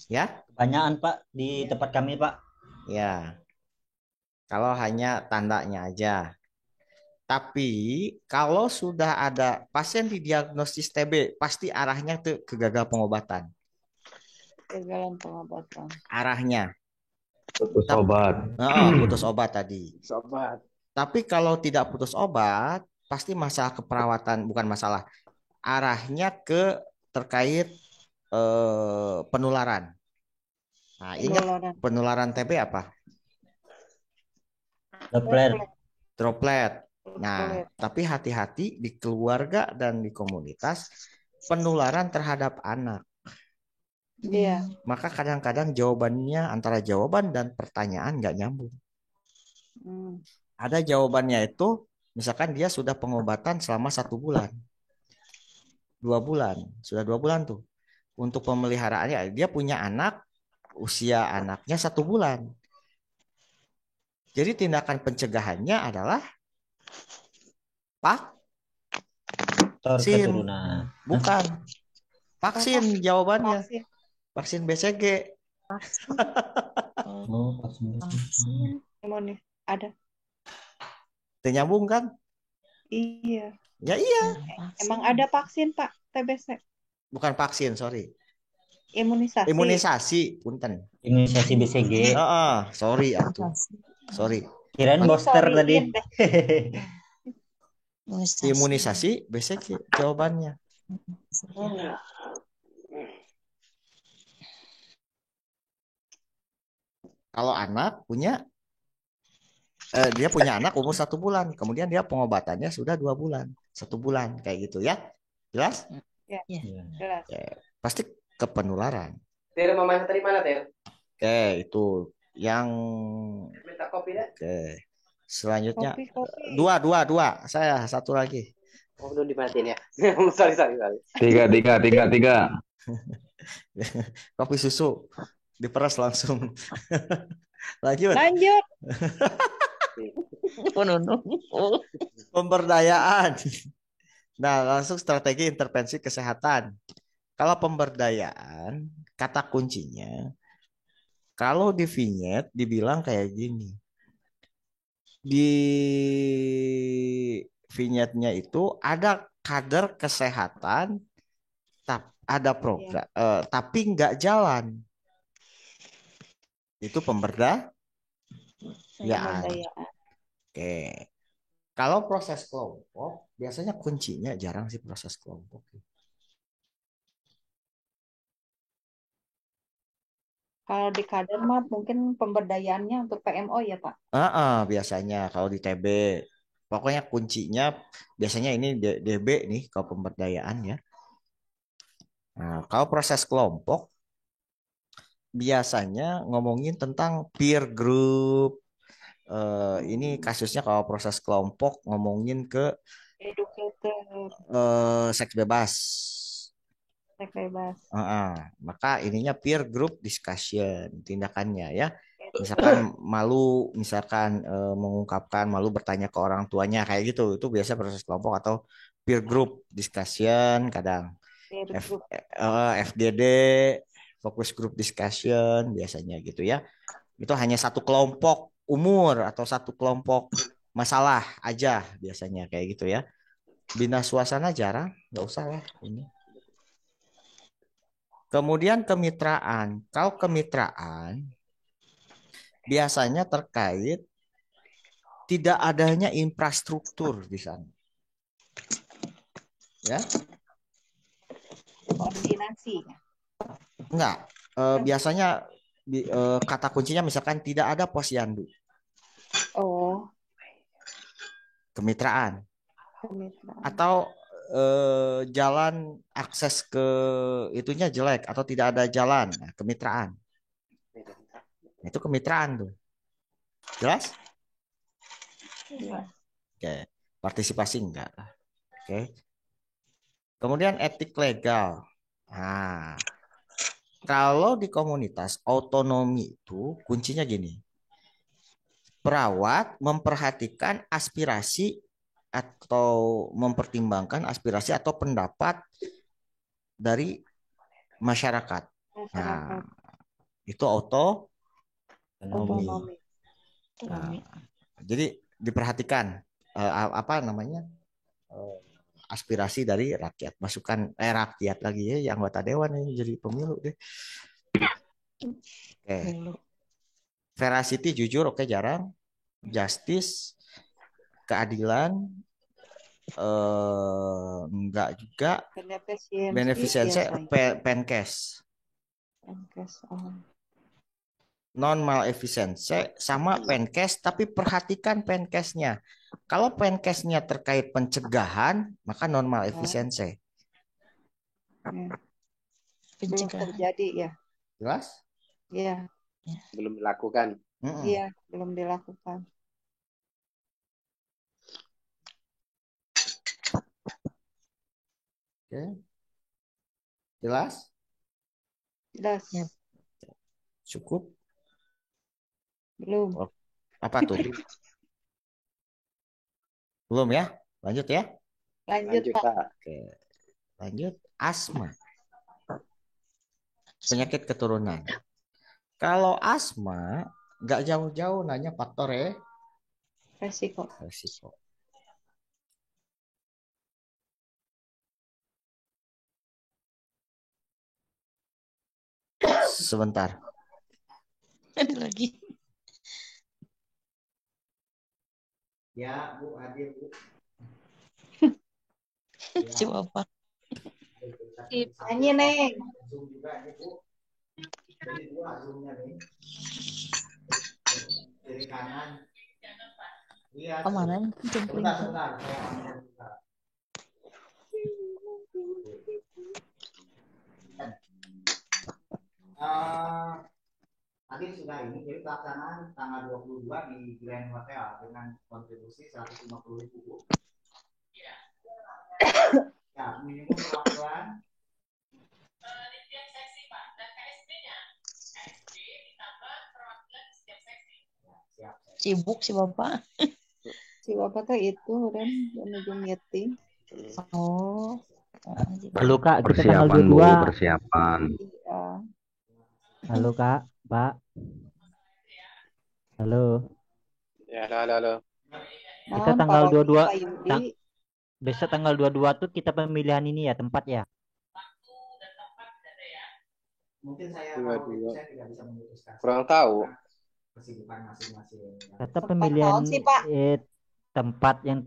Ya. Banyakan Pak di tempat kami Pak. Ya, kalau hanya tandanya aja. Tapi kalau sudah ada pasien didiagnosis TB, pasti arahnya tuh ke gagal pengobatan. Kegagalan pengobatan. Arahnya. Putus obat. Putus obat tadi. Sobat. Tapi kalau tidak putus obat, pasti masalah keperawatan, bukan masalah. Arahnya ke terkait penularan. Nah, ingat penularan TB apa? Droplet. Nah, tapi hati-hati di keluarga dan di komunitas penularan terhadap anak. Iya. Maka kadang-kadang jawabannya antara jawaban dan pertanyaan nggak nyambung. Ada jawabannya itu, misalkan dia sudah pengobatan selama 1 bulan, 2 bulan, sudah 2 bulan tuh. Untuk pemeliharaannya, dia punya anak, usia anaknya 1 bulan. Jadi tindakan pencegahannya adalah vaksin. Bukan. Vaksin jawabannya. Vaksin BCG. Vaksin. Ada. Nyambung kan? Iya. Ya iya. Emang ada vaksin Pak TBC? Bukan vaksin, sorry. Imunisasi. Imunisasi, punten. Imunisasi BCG. Sorry atuh. Sorry. Kirain booster tadi. Imunisasi BCG jawabannya. Kalau anak punya dia punya anak umur 1 bulan, kemudian dia pengobatannya sudah 2 bulan, 1 bulan kayak gitu ya, jelas? Ya. Jelas. Pasti ke penularan. Ter, mamanya tadi mana Ter? Oke, itu yang. Minta kopi dah. Oke, selanjutnya kopi. Dua. Saya satu lagi. Oh, belum dimatiin ya. sorry. Tiga. Kopi susu diperas langsung. Lanjut. Pemberdayaan. Nah, langsung strategi intervensi kesehatan. Kalau pemberdayaan, kata kuncinya, kalau di vignette dibilang kayak gini. Di vignette-nya itu ada kader kesehatan, ada program, tapi nggak jalan. Itu pemberdayaan. Oke. Kalau proses kelompok, biasanya kuncinya jarang sih proses kelompok. Kalau di kader mah mungkin pemberdayaannya untuk PMO ya Pak? Biasanya kalau di TB. Pokoknya kuncinya biasanya ini DB nih kalau pemberdayaan ya. Nah, kalau proses kelompok, biasanya ngomongin tentang peer group. Ini kasusnya kalau proses kelompok ngomongin ke seks bebas. Maka ininya peer group discussion tindakannya ya. Misalkan malu, mengungkapkan malu bertanya ke orang tuanya kayak gitu. Itu biasa proses kelompok atau peer group discussion kadang. FGD focus group discussion biasanya gitu ya. Itu hanya satu kelompok umur atau satu kelompok masalah aja biasanya kayak gitu ya. Bina suasana jarang, nggak usah lah ini. Kemudian kemitraan. Kalau kemitraan biasanya terkait tidak adanya infrastruktur di sana. Ya. Koordinasi. Enggak. Biasanya kata kuncinya misalkan tidak ada posyandu. Oh. Kemitraan. Atau jalan akses ke itunya jelek atau tidak ada jalan. Nah, kemitraan. Itu kemitraan tuh. Jelas? Oke. Partisipasi enggak. Oke. Kemudian etik legal. Nah, kalau di komunitas otonomi itu kuncinya gini. Perawat memperhatikan aspirasi atau mempertimbangkan aspirasi atau pendapat dari masyarakat. Nah, itu autonomi. Otonomi. Nah, jadi diperhatikan apa namanya aspirasi dari rakyat, masukan rakyat lagi ya, anggota dewan ini jadi pemilu deh. Oke. Veracity jujur, oke, jarang. Justice keadilan enggak juga. Beneficiency penkes. Non malefisiency sama penkes, tapi perhatikan penkesnya. Kalau penkesnya terkait pencegahan, maka non malefisiency. Belum terjadi ya. Jelas? Iya. Belum dilakukan. Iya, belum dilakukan. Oke. Jelas? Jelas. Cukup? Belum. Apa tuh? Belum ya? Lanjut ya? Lanjut, Pak. Oke. Lanjut. Asma. Penyakit keturunan. Kalau asma, nggak jauh-jauh nanya faktor resiko. Sebentar. Ada lagi. Ya, Bu, hadir, Bu. Coba apa? Nyanyi, Neng. Zoom juga nih, Bu. Jadi dua zoomnya nih. Kiri kanan. Iya. Kemana? Sebentar. Tadi sudah ini, jadi pelaksanaan tanggal 22 di Grand Hotel dengan kontribusi 150.000. Ya, minimum perwakilan. Setiap seksi, Pak. Dan KSB-nya. KSB ditambah perwakilan setiap seksi. Siap. Sibuk si Bapak. Si Bapak tuh itu, Ren, menuju meeting. Oh. Halo Kak, kita tanggal Persiapan, Bu, 22. persiapan. Iya. Halo Kak, Pak. Halo. Ya, halo. Kita Naon, tanggal Pak Rocky, 22. Pak Yudi. Besok tanggal 22 tuh kita pemilihan ini ya, tempat ya. Mungkin saya tidak bisa memutuskan. Kurang tahu. Kesibukan masing-masing. Kata pemilihan tahun sih, Pak. tempat yang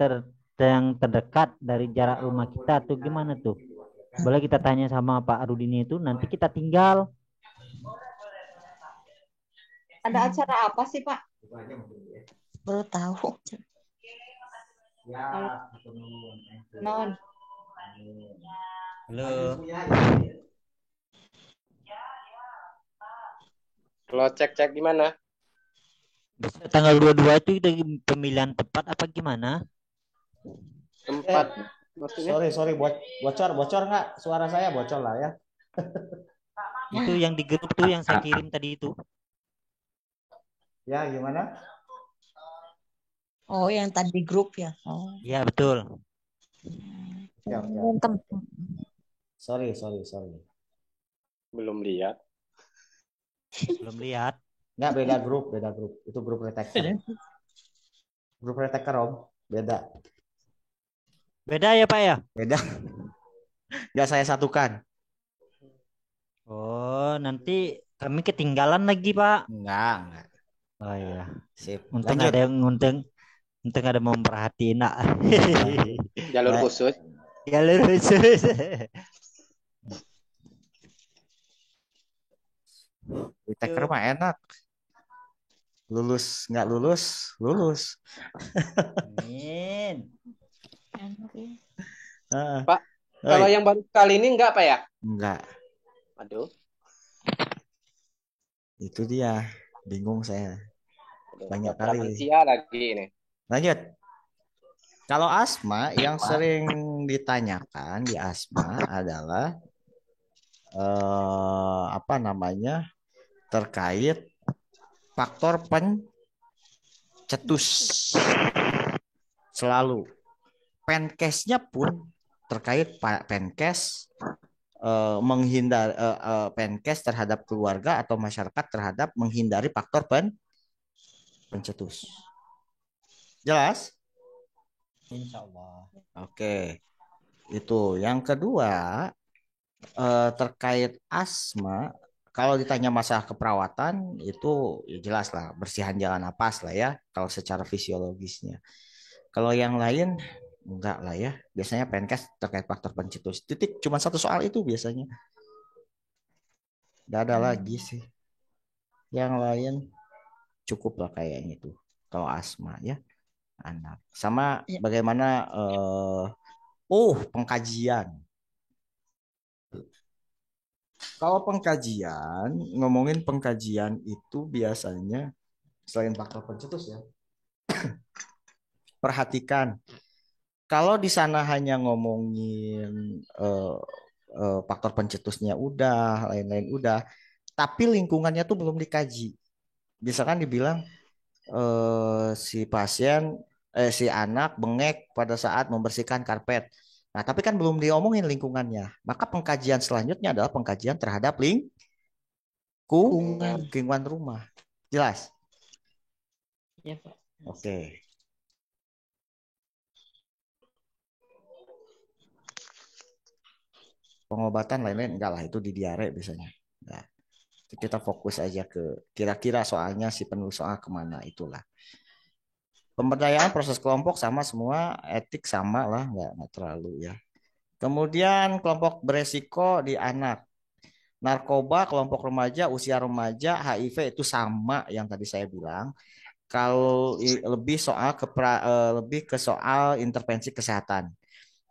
terdekat dari jarak rumah kita tuh gimana tuh? Boleh kita tanya sama Pak Rudini itu, nanti kita tinggal. Ada acara apa sih, Pak? Itu aja mungkin ya. Baru tahu. Ya, Non. Halo. Kalau cek gimana? Besok tanggal 22 itu kita pemilihan tempat apa gimana? Tempat maksudnya? Sorry, bocor nggak? Suara saya bocor lah ya. Itu yang di grup tuh yang saya kirim tadi itu. Ya, gimana? Oh, yang tadi grup ya. Oh. Iya, betul. Siap. Sorry. Belum lihat. Belum lihat. Nggak, beda grup. Itu grup retaker. Grup retaker, Om. Beda ya Pak ya? Beda. Nggak saya satukan. Oh, nanti kami ketinggalan lagi, Pak. Enggak. Oh iya. Sip. Untung Lanjut. ada yang untung ada mau memperhatiin, nak. Jalur khusus. Jalur khusus. Retaker mah enak. Lulus nggak lulus. Amin. Pak, kalau yang baru kali ini enggak, Pak ya? Enggak. Aduh. Itu dia. Bingung saya. Banyak kali. Manusia lagi ini. Lanjut. Kalau asma yang sering ditanyakan di asma adalah terkait faktor pencetus. Selalu. Penkesnya pun terkait penkes menghindar Penkes terhadap keluarga atau masyarakat terhadap menghindari faktor pencetus. Jelas? Insya Allah. Oke. Itu. Yang kedua, terkait asma, kalau ditanya masalah keperawatan itu ya jelas lah bersihan jalan napas lah ya kalau secara fisiologisnya. Kalau yang lain enggak lah ya. Biasanya Penkes terkait faktor pencetus. Titik cuma satu soal itu biasanya. Enggak ada lagi sih. Yang lain cukup lah kayaknya itu. Kalau asma ya anak. Sama Ya. bagaimana pengkajian. Kalau pengkajian, ngomongin pengkajian itu biasanya selain faktor pencetus ya. Perhatikan, kalau di sana hanya ngomongin faktor pencetusnya udah, lain-lain udah, tapi lingkungannya tuh belum dikaji. Misalkan dibilang si anak bengek pada saat membersihkan karpet. Nah, tapi kan belum diomongin lingkungannya. Maka pengkajian selanjutnya adalah pengkajian terhadap lingkungan rumah. Jelas? Ya, Pak. Oke. Pengobatan lain-lain enggak lah, itu di diare biasanya. Nah, kita fokus aja ke kira-kira soalnya si penulis soal kemana itulah. Pemberdayaan proses kelompok sama semua, etik sama lah, nggak terlalu ya. Kemudian kelompok beresiko di anak. Narkoba, kelompok remaja, usia remaja, HIV itu sama yang tadi saya bilang. Kalau lebih ke soal intervensi kesehatan.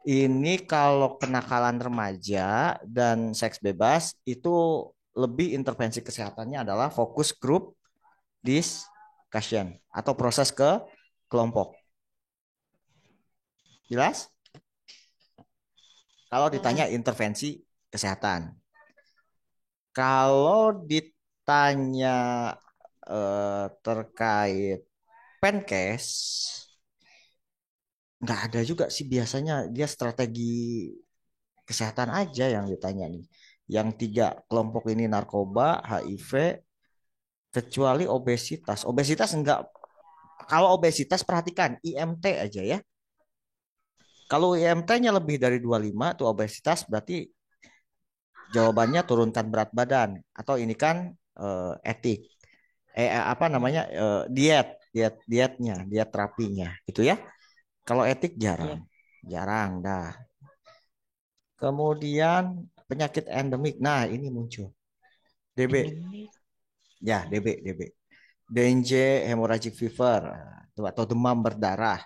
Ini kalau kenakalan remaja dan seks bebas itu lebih intervensi kesehatannya adalah fokus group discussion atau proses ke kelompok. Jelas? Kalau ditanya intervensi kesehatan. Kalau ditanya terkait Penkes, nggak ada juga sih biasanya dia strategi kesehatan aja yang ditanya nih. Yang 3 kelompok ini narkoba, HIV, kecuali obesitas. Obesitas enggak. Kalau obesitas perhatikan IMT aja ya. Kalau IMT-nya lebih dari 25 tuh obesitas berarti jawabannya turunkan berat badan atau ini kan etik. Apa namanya? Diet terapinya gitu ya. Kalau etik jarang. Jarang dah. Kemudian penyakit endemik. Nah, ini muncul. DB. Ya, DB. DNJ, hemorrhagic fever, atau demam berdarah.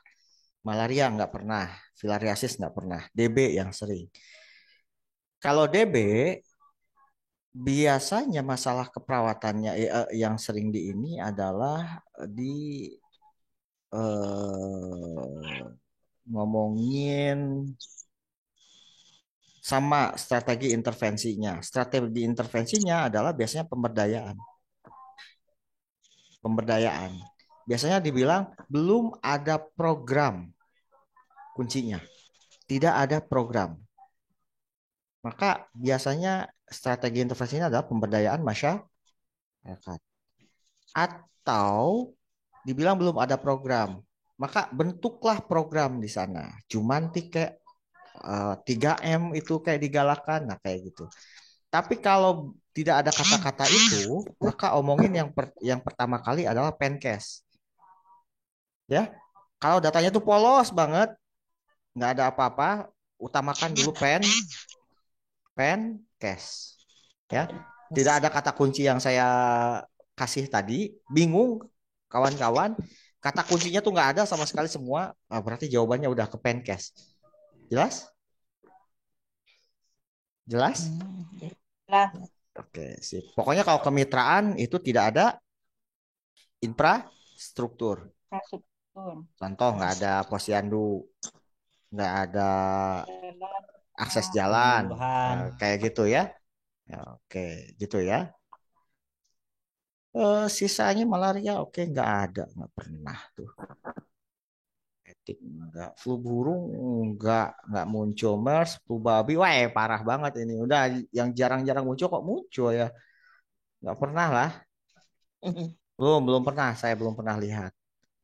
Malaria nggak pernah. Filariasis nggak pernah. DB yang sering. Kalau DB, biasanya masalah keperawatannya yang sering di ini adalah di ngomongin sama strategi intervensinya. Strategi intervensinya adalah biasanya pemberdayaan. Biasanya dibilang belum ada program kuncinya. Tidak ada program. Maka biasanya strategi intervensinya adalah pemberdayaan masyarakat. Atau dibilang belum ada program. Maka bentuklah program di sana. Cuman kayak 3M itu kayak digalakan. Nah kayak gitu. Tapi kalau tidak ada kata-kata itu, maka omongin yang pertama kali adalah Penkes. Ya, kalau datanya tuh polos banget, nggak ada apa-apa, utamakan dulu Penkes. Ya, tidak ada kata kunci yang saya kasih tadi, bingung kawan-kawan, kata kuncinya tuh nggak ada sama sekali semua, berarti jawabannya udah ke Penkes. Jelas? Jelas? Lah. Oke, sip. Pokoknya kalau kemitraan itu tidak ada infrastruktur. Contoh nggak ada posyandu, nggak ada akses jalan, kayak gitu ya. Oke, gitu ya. Sisanya malaria, oke nggak ada, nggak pernah tuh. tik enggak, flu burung enggak muncul, MERS, flu babi, wah parah banget ini. Udah yang jarang-jarang muncul kok muncul ya. Enggak pernah lah. Belum pernah, saya belum pernah lihat.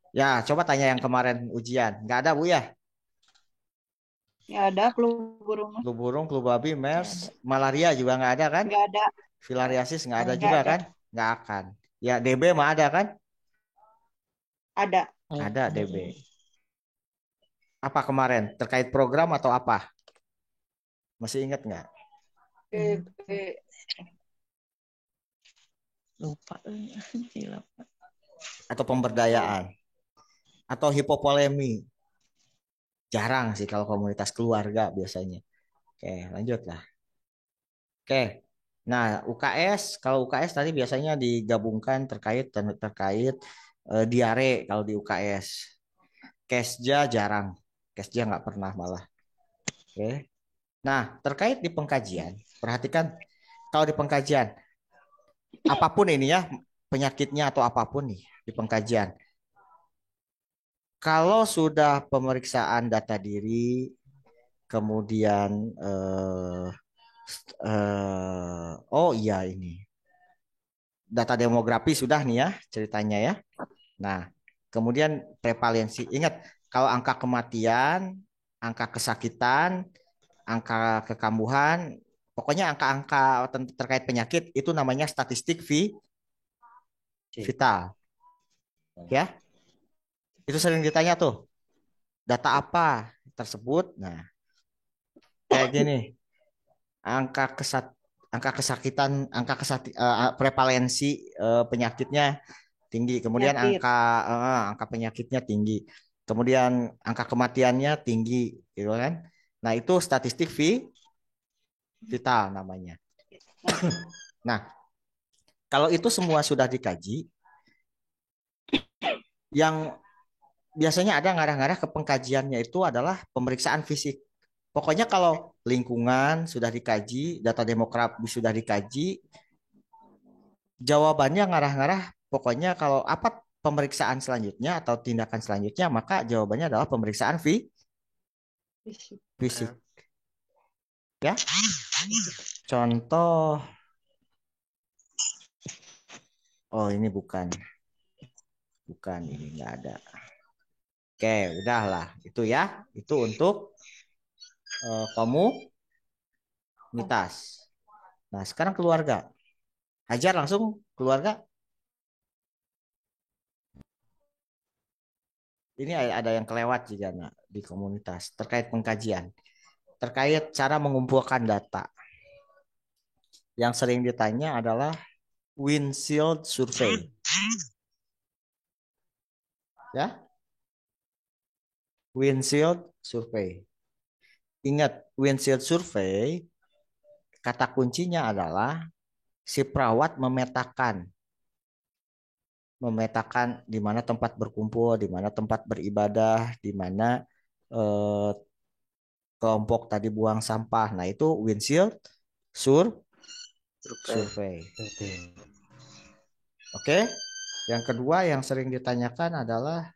Ya, coba tanya yang kemarin ujian. Enggak ada, Bu ya? Ya ada flu burung mah. Flu burung, flu babi, Nggak MERS, ada. malaria juga enggak ada kan? Nggak ada. Filariasis enggak ada Nggak juga ada. kan? Enggak akan. Ya, DB mah ada kan? Ada. Ada DB. Apa kemarin? Terkait program atau apa? Masih ingat nggak? Eh, eh, Lupa. Gila. Atau pemberdayaan? Atau hipopolemi? Jarang sih kalau komunitas keluarga biasanya. Oke, lanjutlah. Oke. Nah, UKS, kalau UKS tadi biasanya digabungkan terkait diare kalau di UKS. Kesja jarang. Kesja nggak pernah malah. Oke. Nah, terkait di pengkajian, perhatikan kalau di pengkajian apapun ini ya, penyakitnya atau apapun nih di pengkajian. Kalau sudah pemeriksaan data diri, kemudian oh iya ini data demografi sudah nih ya ceritanya ya. Nah, kemudian prevalensi. Ingat kalau angka kematian, angka kesakitan, angka kekambuhan, pokoknya angka-angka terkait penyakit itu namanya statistik vital. Ya, itu sering ditanya tuh. Data apa tersebut? Nah, kayak gini. angka kesat angka kesakitan, prevalensi penyakitnya tinggi, kemudian penyakit. angka penyakitnya tinggi, kemudian angka kematiannya tinggi, gitu kan? Nah, itu statistik vital namanya. Nah, kalau itu semua sudah dikaji, yang biasanya ada ngarah-ngarah ke pengkajiannya itu adalah pemeriksaan fisik. Pokoknya kalau lingkungan sudah dikaji, data demografi sudah dikaji, jawabannya ngarah-ngarah. Pokoknya kalau apa pemeriksaan selanjutnya atau tindakan selanjutnya, maka jawabannya adalah pemeriksaan fisik. Ya, contoh. Oh, ini bukan ini nggak ada. Oke, udahlah itu ya. Itu untuk komunitas. Nah, sekarang keluarga. Hajar langsung keluarga. Ini ada yang kelewat juga nah, di komunitas terkait pengkajian, terkait cara mengumpulkan data. Yang sering ditanya adalah windshield survey. Ya, windshield survey. Ingat, windshield survey kata kuncinya adalah si perawat memetakan di mana tempat berkumpul, di mana tempat beribadah, di mana eh, kelompok tadi buang sampah. Nah, itu windshield survey. Oke. Yang kedua yang sering ditanyakan adalah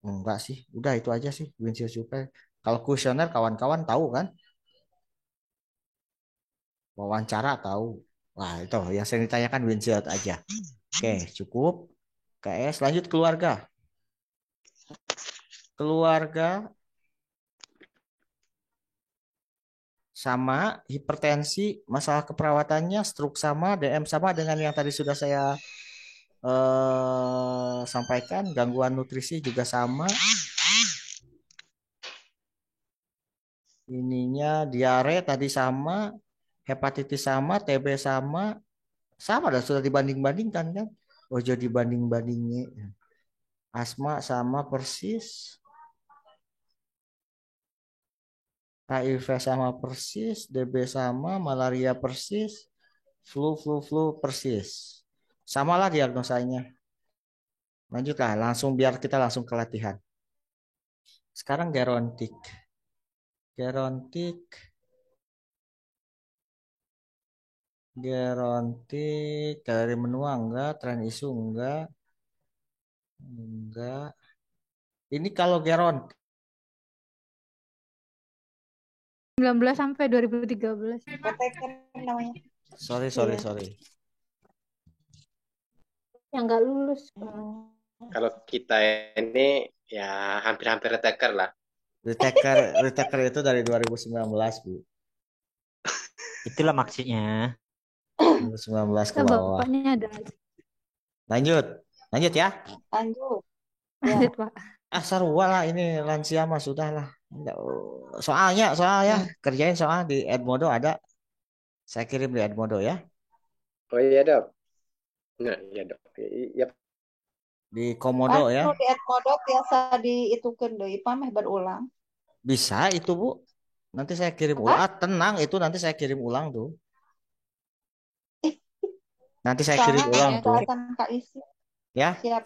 enggak sih, udah itu aja sih windshield survey. Kalau kuesioner kawan-kawan tahu kan? Wawancara tahu. Wah, itu yang sering ditanyakan windshield aja. Oke, cukup. KS lanjut keluarga. Keluarga sama, hipertensi, masalah keperawatannya, stroke sama, DM sama dengan yang tadi sudah saya sampaikan, gangguan nutrisi juga sama. Ininya diare tadi sama, hepatitis sama, TB sama dan sudah dibanding-bandingkan kan. Ojo dibanding-bandingnya. Asma sama persis. HIV sama persis, DB sama, malaria persis, flu persis. Samalah diagnosanya. Lanjutlah, langsung biar kita langsung ke latihan. Sekarang gerontik. Gerontik. Gerontik dari menua enggak, tren isu enggak. Enggak. Ini kalau Geron 19 sampai 2013. Peteker namanya. sorry Iya. Yang nggak lulus. Kalau kita ini ya hampir-hampir reteker lah. Retaker itu dari 2019 Bu. Itulah maksudnya. 2019 ke bawah. Bapaknya ada. Lanjut ya. Lanjut. Lanjut, Pak. Sarua lah ini lansia mah sudah lah. Soalnya kerjain soal di Edmodo ada. Saya kirim di Edmodo ya. Oh iya dok. Nah iya dok. Iya. Di Komodo ya. Di Edmodo biasa diitukeun deui pameh berulang. Bisa itu Bu. Nanti saya kirim ulang. Tenang itu nanti saya kirim ulang tuh. Nanti saya kirim ulang tuh. Ya. Siap.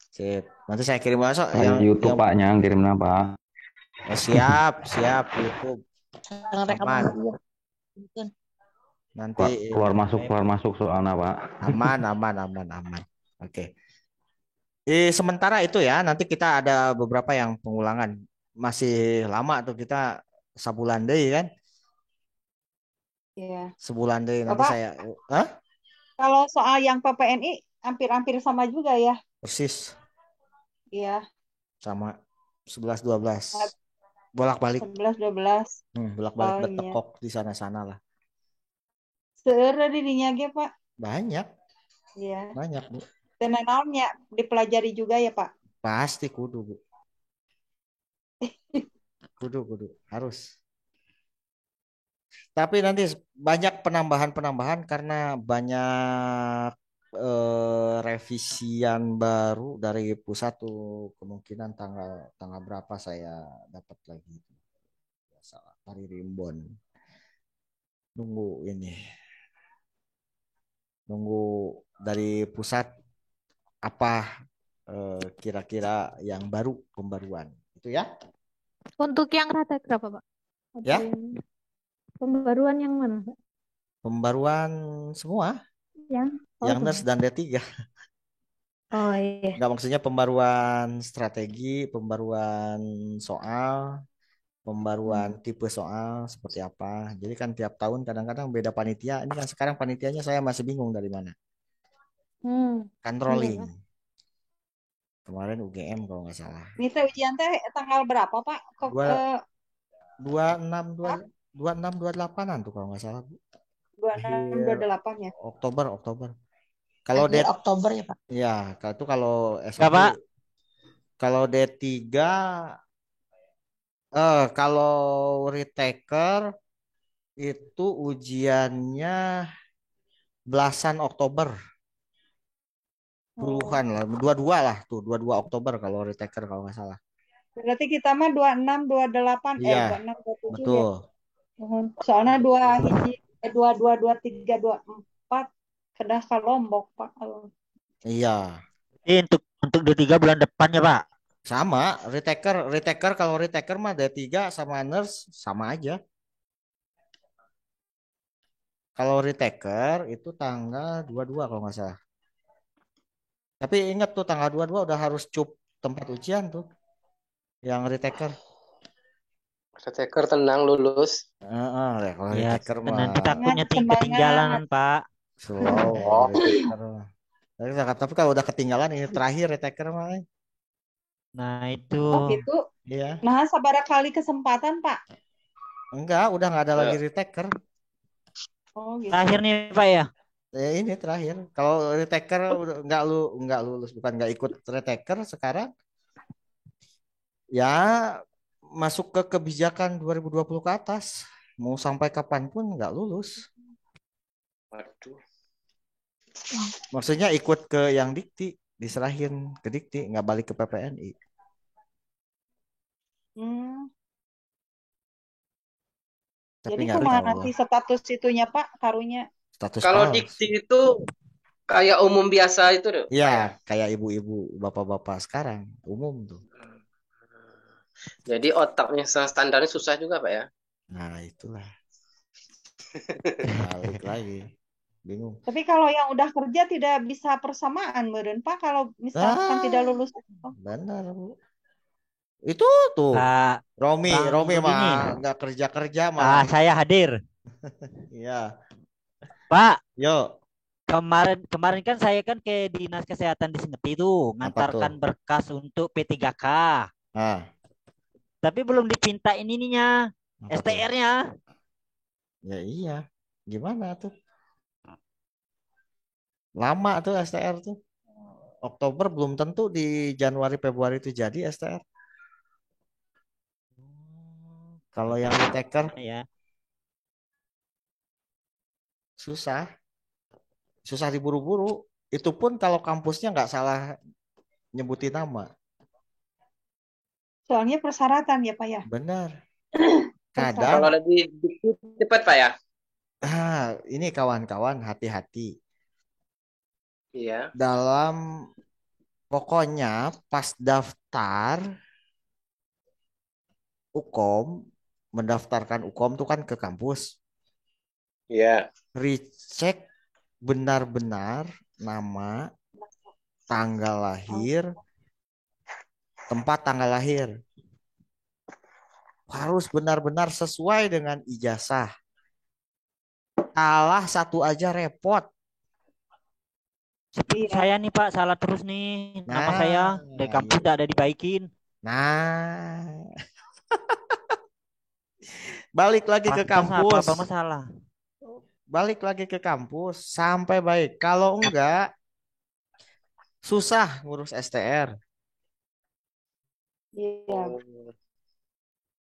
Sip. Nanti saya kirim ulang YouTube Pak yang kirim apa? Siap YouTube. Aman. Nanti keluar masuk soalnya Pak. Aman. Oke. Sementara itu ya, nanti kita ada beberapa yang pengulangan. Masih lama tuh kita sebulan deh kan? Iya. Sebulan deh nanti Bapak, saya. kalau soal yang PPNI hampir-hampir sama juga ya? Persis. Iya. Sama 11-12. Bolak-balik. 11-12. Bolak-balik bertekok di sana-sana lah. Seueur di dinya ge, Pak? Banyak. Iya. Banyak, Bu. Naonnya dipelajari juga ya, Pak? Pasti kudu, Bu. Kudu harus. Tapi nanti banyak penambahan karena banyak revisian baru dari pusat tuh, kemungkinan tanggal berapa saya dapat lagi. Hari Rimbon. Nunggu dari pusat apa kira-kira yang baru pembaruan itu ya. Untuk yang rata berapa Pak? Ya. Pembaruan yang mana Pak? Pembaruan semua. Yang nurse dan D3. Oh iya. Enggak, maksudnya pembaruan strategi, pembaruan soal, pembaruan tipe soal seperti apa. Jadi kan tiap tahun kadang-kadang beda panitia. Ini kan sekarang panitianya saya masih bingung dari mana. Controlling. Iya. Kemarin UGM kalau nggak salah. Ini teh ujian teh tanggal berapa Pak? 26-28an tuh kalau nggak salah Bu. 26-28 ya. Oktober. Kalau Oktober ya Pak. Ya, itu kalau S1. Kalau D3 kalau retaker itu ujiannya belasan Oktober. Puluhan lah, 22 Oktober kalau retaker kalau nggak salah. Berarti kita mah 26-28 iya, 26-27 betul. Ya. Soalnya 22-23-24 kedah ke Lombok Pak. Iya. Untuk D3 bulan depan ya Pak. Sama, retaker kalau retaker mah D3 sama nurse sama aja. Kalau retaker itu tanggal 22 kalau nggak salah. Tapi ingat tuh tanggal 22 udah harus cup tempat ujian tuh. Yang retaker. Retaker tenang lulus. Kalau retaker mah. Nanti takutnya ketinggalan Pak. Slow. Tapi kalau udah ketinggalan ini terakhir retaker mah. Nah itu. Oh gitu. Iya. Nah sabar kali kesempatan Pak. Enggak, udah nggak ada lagi retaker. Oh gitu. Terakhir nih Pak ya. Ini terakhir. Kalau retaker nggak lulus, bukan nggak ikut retaker sekarang. Ya masuk ke kebijakan 2020 ke atas. Mau sampai kapanpun nggak lulus. Waduh. Maksudnya ikut ke yang dikti, diserahin ke dikti, nggak balik ke PPNI. Jadi kemana nanti status itunya Pak karunya? Kalau dikti itu kayak umum biasa itu deh. Iya, kayak ibu-ibu, bapak-bapak sekarang umum tuh. Jadi otaknya standarnya susah juga Pak ya. Nah itulah. Balik lagi. Bingung. Tapi kalau yang udah kerja tidak bisa persamaan meureun Pak kalau misalkan tidak lulus. Benar Bu. Itu tuh Pak Romi, Bang Romi mah Rudini. nggak kerja-kerja malah. Saya hadir. Iya, Pak, yuk. kemarin kemarin kan saya kan ke Dinas Kesehatan di Sengepi tuh Apa tuh? ngantarkan berkas untuk P3K. Nah, Tapi belum dipinta ininya, apa tuh? STR-nya. Ya iya. Gimana tuh? Lama tuh STR tuh. Oktober belum tentu di Januari Februari itu jadi STR. Kalau yang di taker Ya. susah, susah diburu-buru. Itu pun kalau kampusnya nggak salah nyebutin nama. Soalnya persyaratan ya Pak ya. Benar. Kalau Kadang, lebih dikit cepat Pak ya. ini kawan-kawan hati-hati. Iya. Dalam pokoknya pas daftar UKOM, mendaftarkan UKOM tuh kan ke kampus. Iya. Recheck benar-benar nama, tanggal lahir, tempat tanggal lahir. Harus benar-benar sesuai dengan ijazah. Salah satu aja repot. Seperti Iya. saya nih Pak, salah terus nih. Nama saya dari kampus iya. tidak ada dibaikin. Nah, balik lagi ke Lantas apa kampus. masalah? Balik lagi ke kampus sampai baik. Kalau enggak, susah ngurus STR. Iya. Oh.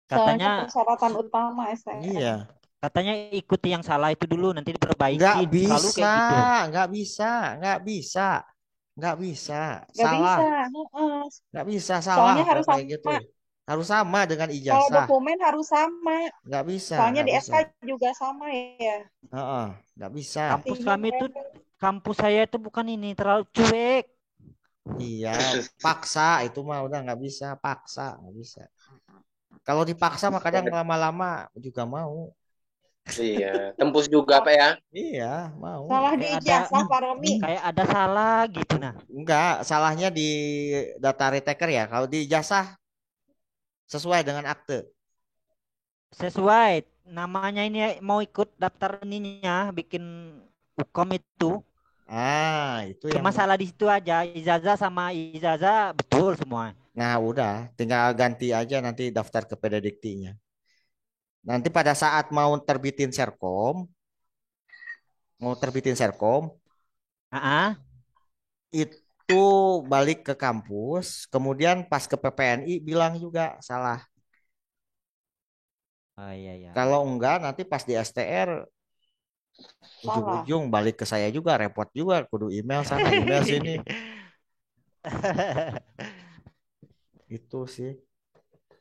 Soalnya Katanya persyaratan utama STM. Iya. katanya ikuti yang salah itu dulu nanti Nggak diperbaikin. Selalu bisa, kayak gitu. nggak bisa, nggak bisa, nggak bisa. Nggak Salah, bisa. Heeh. nggak bisa salah Soalnya kalau harus kayak gitu. sama. Harus sama dengan Kalau ijazah. dokumen harus sama. Nggak bisa, Soalnya nggak di bisa. SK juga sama ya. Heeh, nggak bisa. Kampus Artinya kami itu, mereka kampus saya itu bukan ini, terlalu cuek. Iya, paksa itu mah udah nggak bisa, paksa nggak bisa. Kalau dipaksa mah kadang lama-lama juga mau. Iya. Tembus juga Pak ya. Iya, mau. salah di Kayak ada ijazah Pak Romi. kayak ada salah gitu nah. Enggak, salahnya di data retaker ya. Kalau di ijazah sesuai dengan akte. Sesuai namanya ini mau ikut daftar ininya bikin UKOM itu. Itu yang. Cuma salah di situ aja, ijazah sama ijazah betul semua. Nah, udah, tinggal ganti aja nanti daftar ke Pedadiktinya. Nanti pada saat mau terbitin Serkom, Ah, itu balik ke kampus, kemudian pas ke PPNI bilang juga salah. oh iya iya. Kalau enggak nanti pas di STR Salah. ujung-ujung balik ke saya juga, repot juga, kudu email sana, email sini. Itu sih.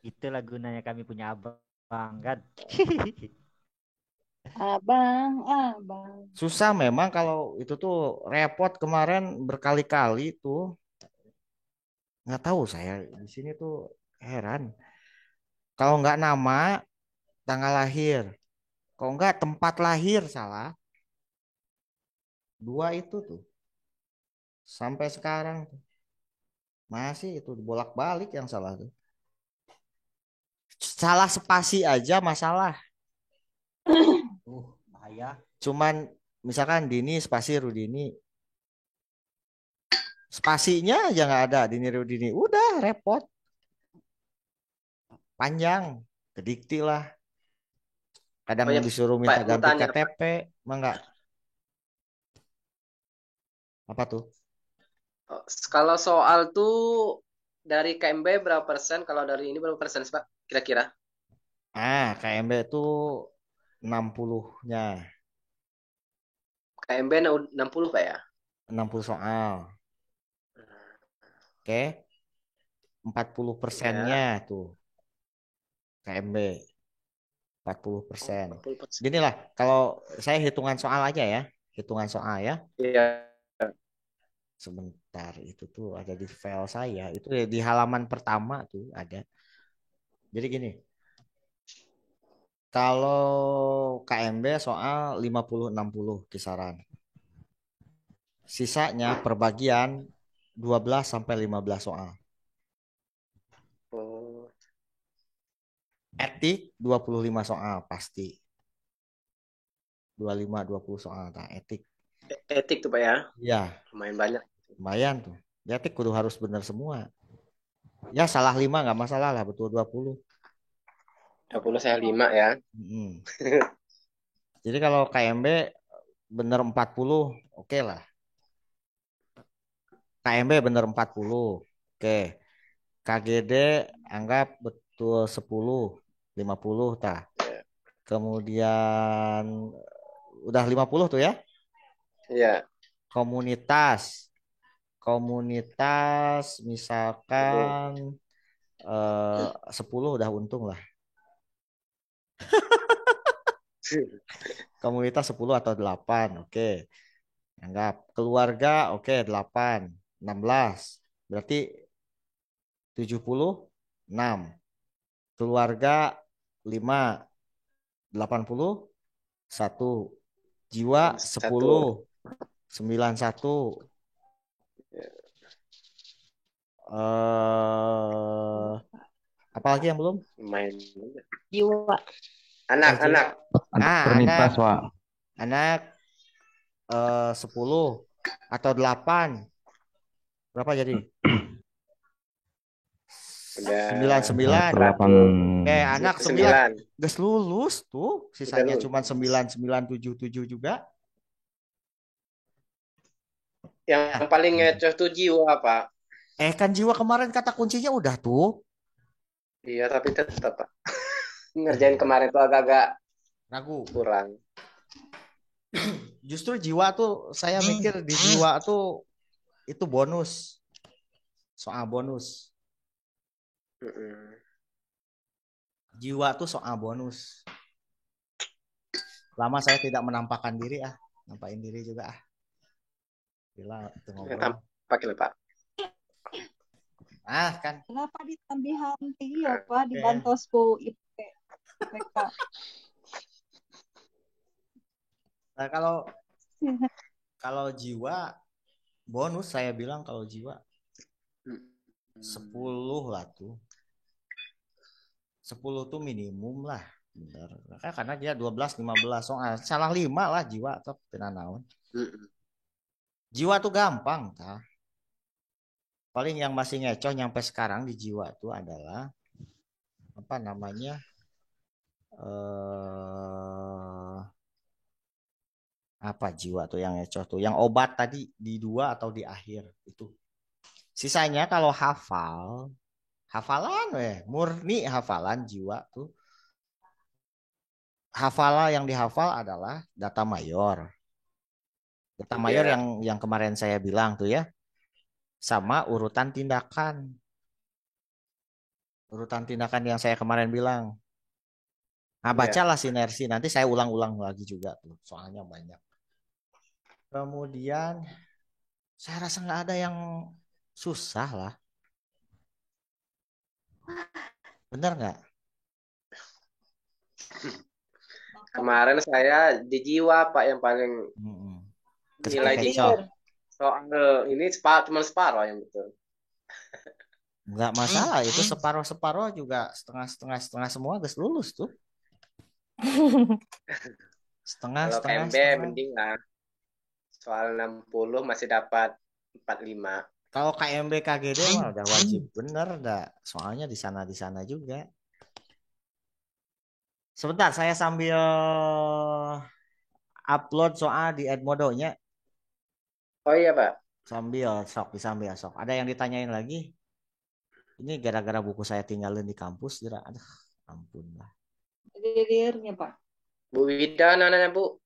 Itulah gunanya kami punya abang kan. Abang. Susah memang kalau itu tuh repot kemarin berkali-kali tuh. Nggak tahu saya di sini tuh heran. Kalau nggak nama, tanggal lahir. Kalau nggak tempat lahir salah. Dua itu tuh. Sampai sekarang tuh. Masih itu bolak-balik yang salah tuh. Salah spasi aja masalah. Bahaya. Cuman misalkan Dini spasi Rudini. Spasinya aja nggak ada Dini Rudini. Udah repot. Panjang. Kedikti lah. Kadang Oh ya, disuruh Pak, minta mau ganti tanya Pak. KTP. Mah nggak. Apa tuh? Kalau soal tuh dari KMB berapa persen? Kalau dari ini berapa persen sih Pak? Kira-kira? KMB itu 60-nya. KMB 60 Pak ya? 60 soal. Oke. 40%-nya tuh. KMB. 40%. 40%. Gini lah, kalau saya hitungan soal aja ya. Hitungan soal ya. Iya. Sebentar, itu tuh ada di file saya. Itu di halaman pertama tuh ada. Jadi gini. Kalau KMB soal 50-60 kisaran. Sisanya perbagian 12 sampai 15 soal. Oh. Etik 25 soal pasti. 25-20 soal nah, etik. Etik tuh Pak ya. Iya, Lumayan banyak. lumayan tuh. Etik kudu harus benar semua. Ya salah 5 nggak masalah lah, betul 20. 20 saya 5 ya. Mm. Jadi kalau KMB bener 40, oke lah. KMB bener 40. Oke. KGD anggap betul 10, 50 tah. Kemudian udah 50 tuh ya. Iya. Komunitas. Komunitas misalkan 10 udah untung lah. Komunitas 10 atau 8. Oke. Anggap keluarga oke 8, 16. Berarti 76. Keluarga 5, 81. Jiwa 10, 91. Apalagi yang belum? Main Jiwa. anak-anak. Trinitas, Anak. Pak. Anak 10 atau 8. Berapa jadi? Udah 99. 8. Anak 9. 9. Gas lulus tuh. Sisanya Udah cuma 9, 9, 7, 7 juga. Yang paling ngecoh tuh jiwa, Pak. Kan jiwa kemarin kata kuncinya udah tuh. Iya, tapi tetap, Pak. Ngerjain kemarin tuh agak-agak Ragu. kurang. Justru jiwa tuh saya mikir di jiwa tuh itu bonus. Soal bonus. Jiwa tuh soal bonus. Lama saya tidak menampakkan diri nampakin diri juga Gila, itu ngobrol. Pakai Pak. Kan. Kenapa ditambihan ya Pak di bantosku IPK? Nah, kalau jiwa bonus saya bilang kalau jiwa 10 lah tuh. 10 tuh minimum lah. Bener. Karena dia 12, 15 soal salah 5 lah jiwa atau penanaun. Jiwa tuh gampang tah. Paling yang masih ngecoh nyampe sekarang di jiwa tuh adalah apa namanya? Apa jiwa tuh yang ngecoh tuh? Yang obat tadi di 2 atau di akhir itu. Sisanya kalau hafalan murni hafalan jiwa tuh. Hafalah yang dihafal adalah data mayor. Data mayor yang kemarin saya bilang tuh ya. Sama urutan tindakan. Urutan tindakan yang saya kemarin bilang. Nah, bacalah sinergi. Nanti saya ulang-ulang lagi juga tuh. Soalnya banyak. Kemudian saya rasa nggak ada yang susah lah. Bener nggak? Kemarin saya di jiwa Pak yang paling nilai di soal ini cuma separuh yang betul. Nggak masalah itu separuh juga setengah semua guys lulus tuh. Setengah. KMB mending lah. Soal 60 masih dapat 45. Kalau KMB KGD mah udah wajib bener dah. Soalnya di sana juga. Sebentar saya sambil upload soal di Edmodo-nya. Oh iya Pak. Sambil sok. Ada yang ditanyain lagi? Ini gara-gara buku saya tinggalin di kampus, aduh, ampun lah. Dirnya Pak. Bu Wida nanya Bu.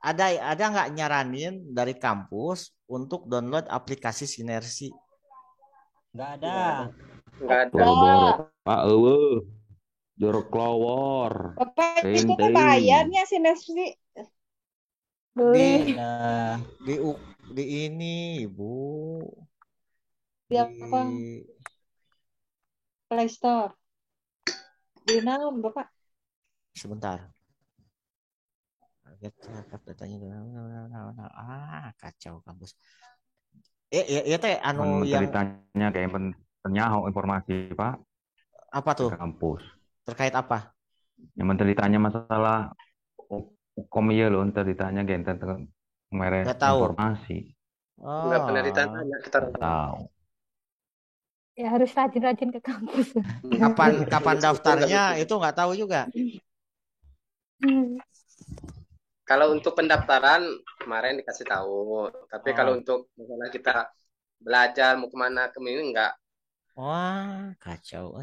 Ada nggak nyaranin dari kampus untuk download aplikasi Sinergi? Nggak ada. Nggak ada. Pak jorok kelawar. Bapak itu kan bayarnya Sinergi. Di ini Bu. Di apa? Play Store. Di naon Bapak? Sebentar. Kacau kampus. Ya teh anu yang ceritanya kayak Nyaho informasi Pak Apa di tuh? kampus. Terkait apa? Yang menteri ditanya masalah hukum iya loh, ntar ditanya gente mere Nggak tahu. informasi. Nggak pernah Oh, ditanya kita. Nggak tahu. Ya harus rajin-rajin ke kampus. kapan Nggak daftarnya bisa. itu nggak tahu juga. Kalau untuk pendaftaran kemarin dikasih tahu, tapi kalau Oh, untuk misalnya kita belajar mau kemana ini enggak, wah kacau.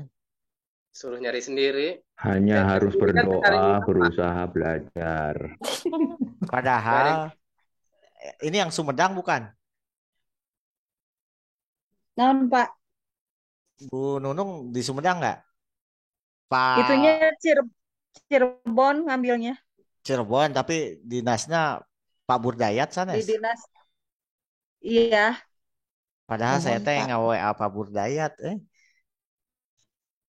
suruh nyari sendiri. Hanya harus Sendiri kan cari berdoa, apa? berusaha belajar. Padahal ini yang Sumedang bukan? Naon Pak? Bu Nunung di Sumedang nggak? Itunya Pak Cirebon ngambilnya Cirebon tapi dinasnya Pak Burdayat di sanes. dinas. Iya, Padahal saya Mohon teh Pak. ngawe Pak Burdayat.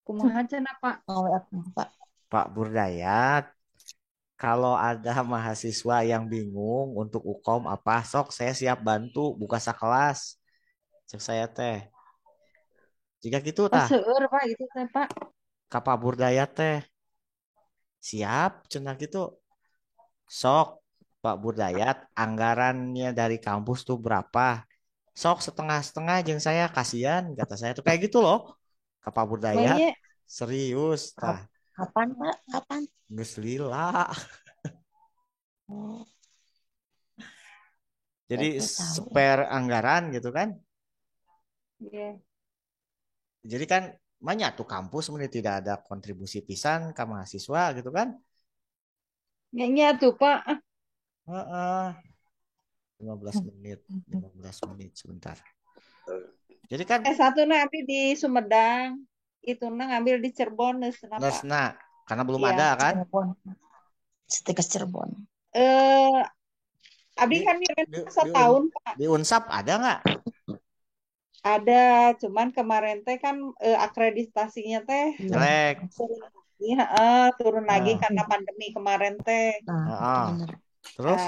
kumaha cenah Pak? Mau apa Pak? Pak Burdayat, kalau ada mahasiswa yang bingung untuk ukom apa, sok saya siap bantu buka sakelas. Cek saya teh. Jika gitu Oh, tah, seueur Pak gitu teh Pak. ka Pak Burdayat teh siap cenah gitu. Sok Pak Burdayat, anggarannya dari kampus tuh berapa? Sok setengah-setengah jeung saya kasihan kata saya tuh kayak gitu loh. Ka Pak Burdayat Banyak serius tah. Kapan Pak? Kapan? Geus lila. Oh, Jadi baru tahu. spare anggaran gitu kan. Iya. Jadi kan banyak tuh kampus ini tidak ada kontribusi pisan ke mahasiswa gitu kan. Nya tuh Pak. Heeh. 15 menit, 15 menit sebentar. Jadi kan S1 ngambil di Sumedang. Itu ngambil di Cirebon Pak. Nesna karena belum Iya. ada kan. Cirebon. Setegas Cirebon. Abdi Di, kan di, mirip di, setahun Pak. di Unsap ada nggak? Ada, cuman kemarin teh kan akreditasinya teh Jelek. iya, turun lagi Ah. karena pandemi kemarin teh. Nah, itu Ah. benar. Terus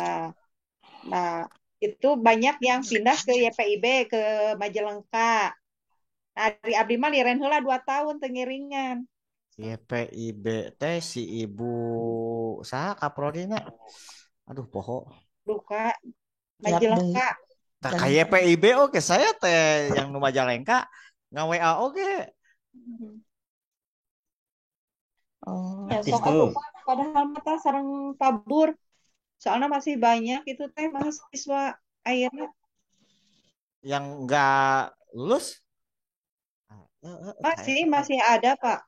Nah, itu banyak yang pindah ke YPIB ke Majalengka. Nah, di abdi mah liren heula 2 tahun teu ngiringan. YPIB teh si ibu saha kaprodina. Aduh poho. Duka Siap Majalengka. Tah ka YPIB oke saya teh yang nu Majalengka nga-WA oke. Oh, Ya Artis sok tuh. atuh Pak, padahal mata sareng kabur. Soalnya masih banyak itu teh mahasiswa akhirnya Yang enggak lulus masih ada Pak.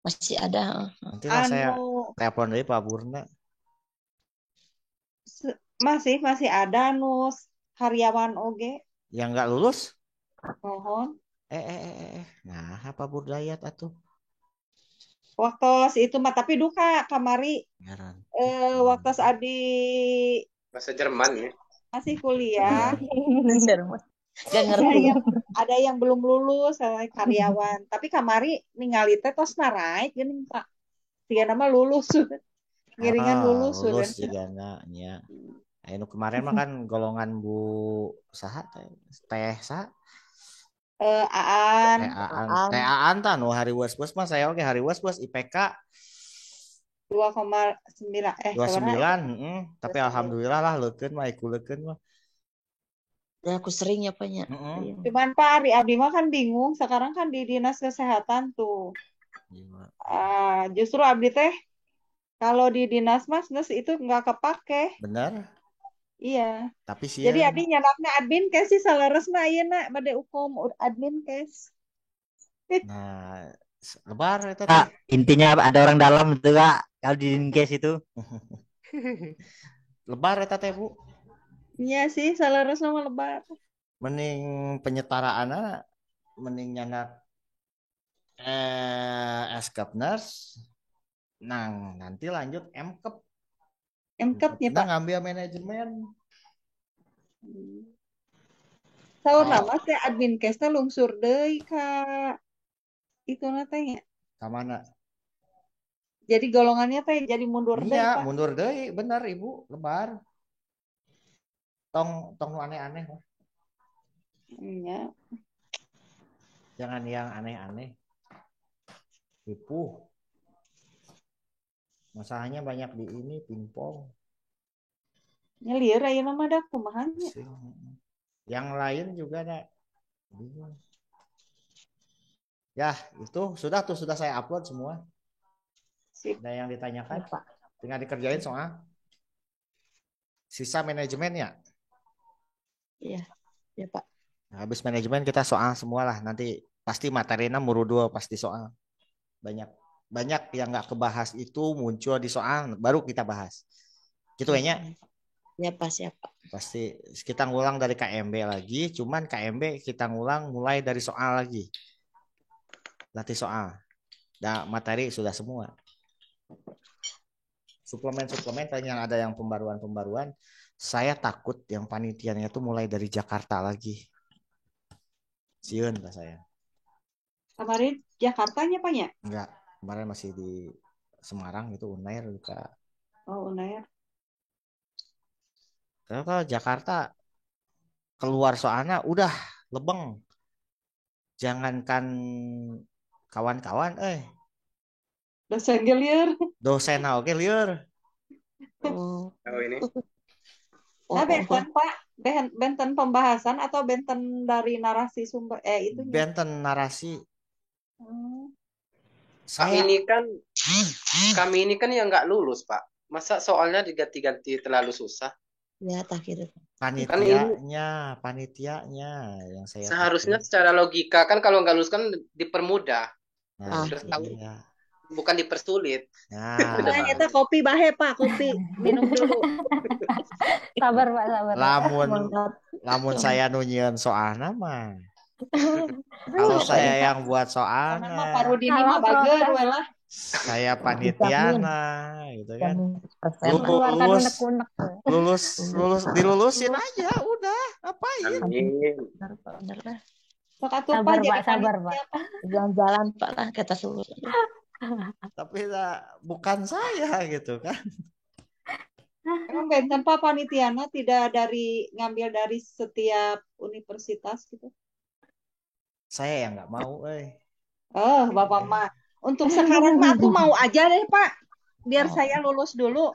masih ada. nanti lah saya Anu telepon dari Pak Burna. masih ada nus karyawan oge. Yang enggak lulus Mohon. nah apa Burdayat atuh Waktu itu mah tapi duka kamari ngaran waktu abdi Bahasa Jerman ya. masih kuliah Cirebon. Gak ada ngerti. yang belum lulus karyawan tapi kamari ningali teh tos narai geuning Pak. Tiga nama lulus ngiringan lulus lulus juga nya. Anu kemarin mah kan golongan Bu saha teh saha Aan Aan tah nu hari was-was mah saya oke hari was-was IPK 2,9 29 tapi alhamdulillah lah leukeun mah iku leukeun mah. Ya, aku sering ya Pak ya. Cuman Pak Ari abdi mah kan bingung sekarang kan di dinas kesehatan tuh. Justru abdi teh kalau di dinas mas itu nggak kepake. Benar. Iya. Tapi sih jadi abdi nyanapna admin kes sih saleresna ayeuna bade hukum admin kes. Nah, lebar eta Kak, intinya ada orang dalam itu Kak, kalau di case itu. Lebar eta teh Bu. Iya sih saleresna mah lebar. Mending penyetaraanna mending nyanak Eskap nurse nanti lanjut MKep-nya Pak. ngambil manajemen. Saur nama teh admin kes teh lungsur deui ka itu teh nya. Ka mana? Jadi golongannya teh jadi mundur deui Iya, Pak. mundur deui, bener Ibu, lebar. Tong nu aneh-aneh. Iya. Jangan yang aneh-aneh. Tipu. Masalahnya banyak di ini pingpong. Nyelir aya nama dah kumahanya. Yang lain juga ada. Bingung. Ya, itu sudah saya upload semua. Sip. Ada yang ditanyakan? Ya, Pak. Tinggal dikerjain soal. Sisa manajemen ya. Iya, ya Pak. Habis manajemen kita soal semua lah. Nanti pasti materinya murudul pasti soal. Banyak yang nggak kebahas itu muncul di soal baru kita bahas. Gitu ya. Ya Pak, siapa? Pasti kita ngulang dari KMB lagi. Cuman KMB kita ngulang mulai dari soal lagi. Latih soal. Dan materi sudah semua. Suplemen-suplemen yang ada yang pembaruan. Saya takut yang panitianya itu mulai dari Jakarta lagi. Sieun Pak saya. Kemarin Jakartanya Pak ya? Enggak, kemarin masih di Semarang itu Unair juga. Oh, Unair. Kalau Jakarta keluar soalnya udah lebeng. Jangankan kawan-kawan, Dosen lieur. dosen oke lieur. Oh, ini. Nah, benten Pak, benten pembahasan atau benten dari narasi sumber itu Benten narasi. Kami ini kan yang nggak lulus, Pak. Masa soalnya diganti-ganti terlalu susah? ya tak kira. Panitianya yang saya Seharusnya takut. secara logika kan kalau nggak lulus kan dipermudah. Nah, Terus tahu iya. bukan dipersulit. Nah, Eta kopi bahe Pak, kopi. Minum dulu. Sabar Pak, sabar. lamun saya nunyian soalnya mah. Kalau saya yang buat soalnya. Pak Rudi ini mah bager we lah. Saya panitiana gitu kan. Dilulusin aja udah. Ngapain? Amin. Bener lah. Sabar Pak. Jalan-jalan Pak lah kita suruh. Tapi bukan saya gitu kan. Emang benten Pak panitiana tidak ngambil dari setiap universitas gitu? Saya yang nggak mau, Bapak mah. Untuk sekarang mah tuh mau aja deh Pak. Biar saya lulus dulu.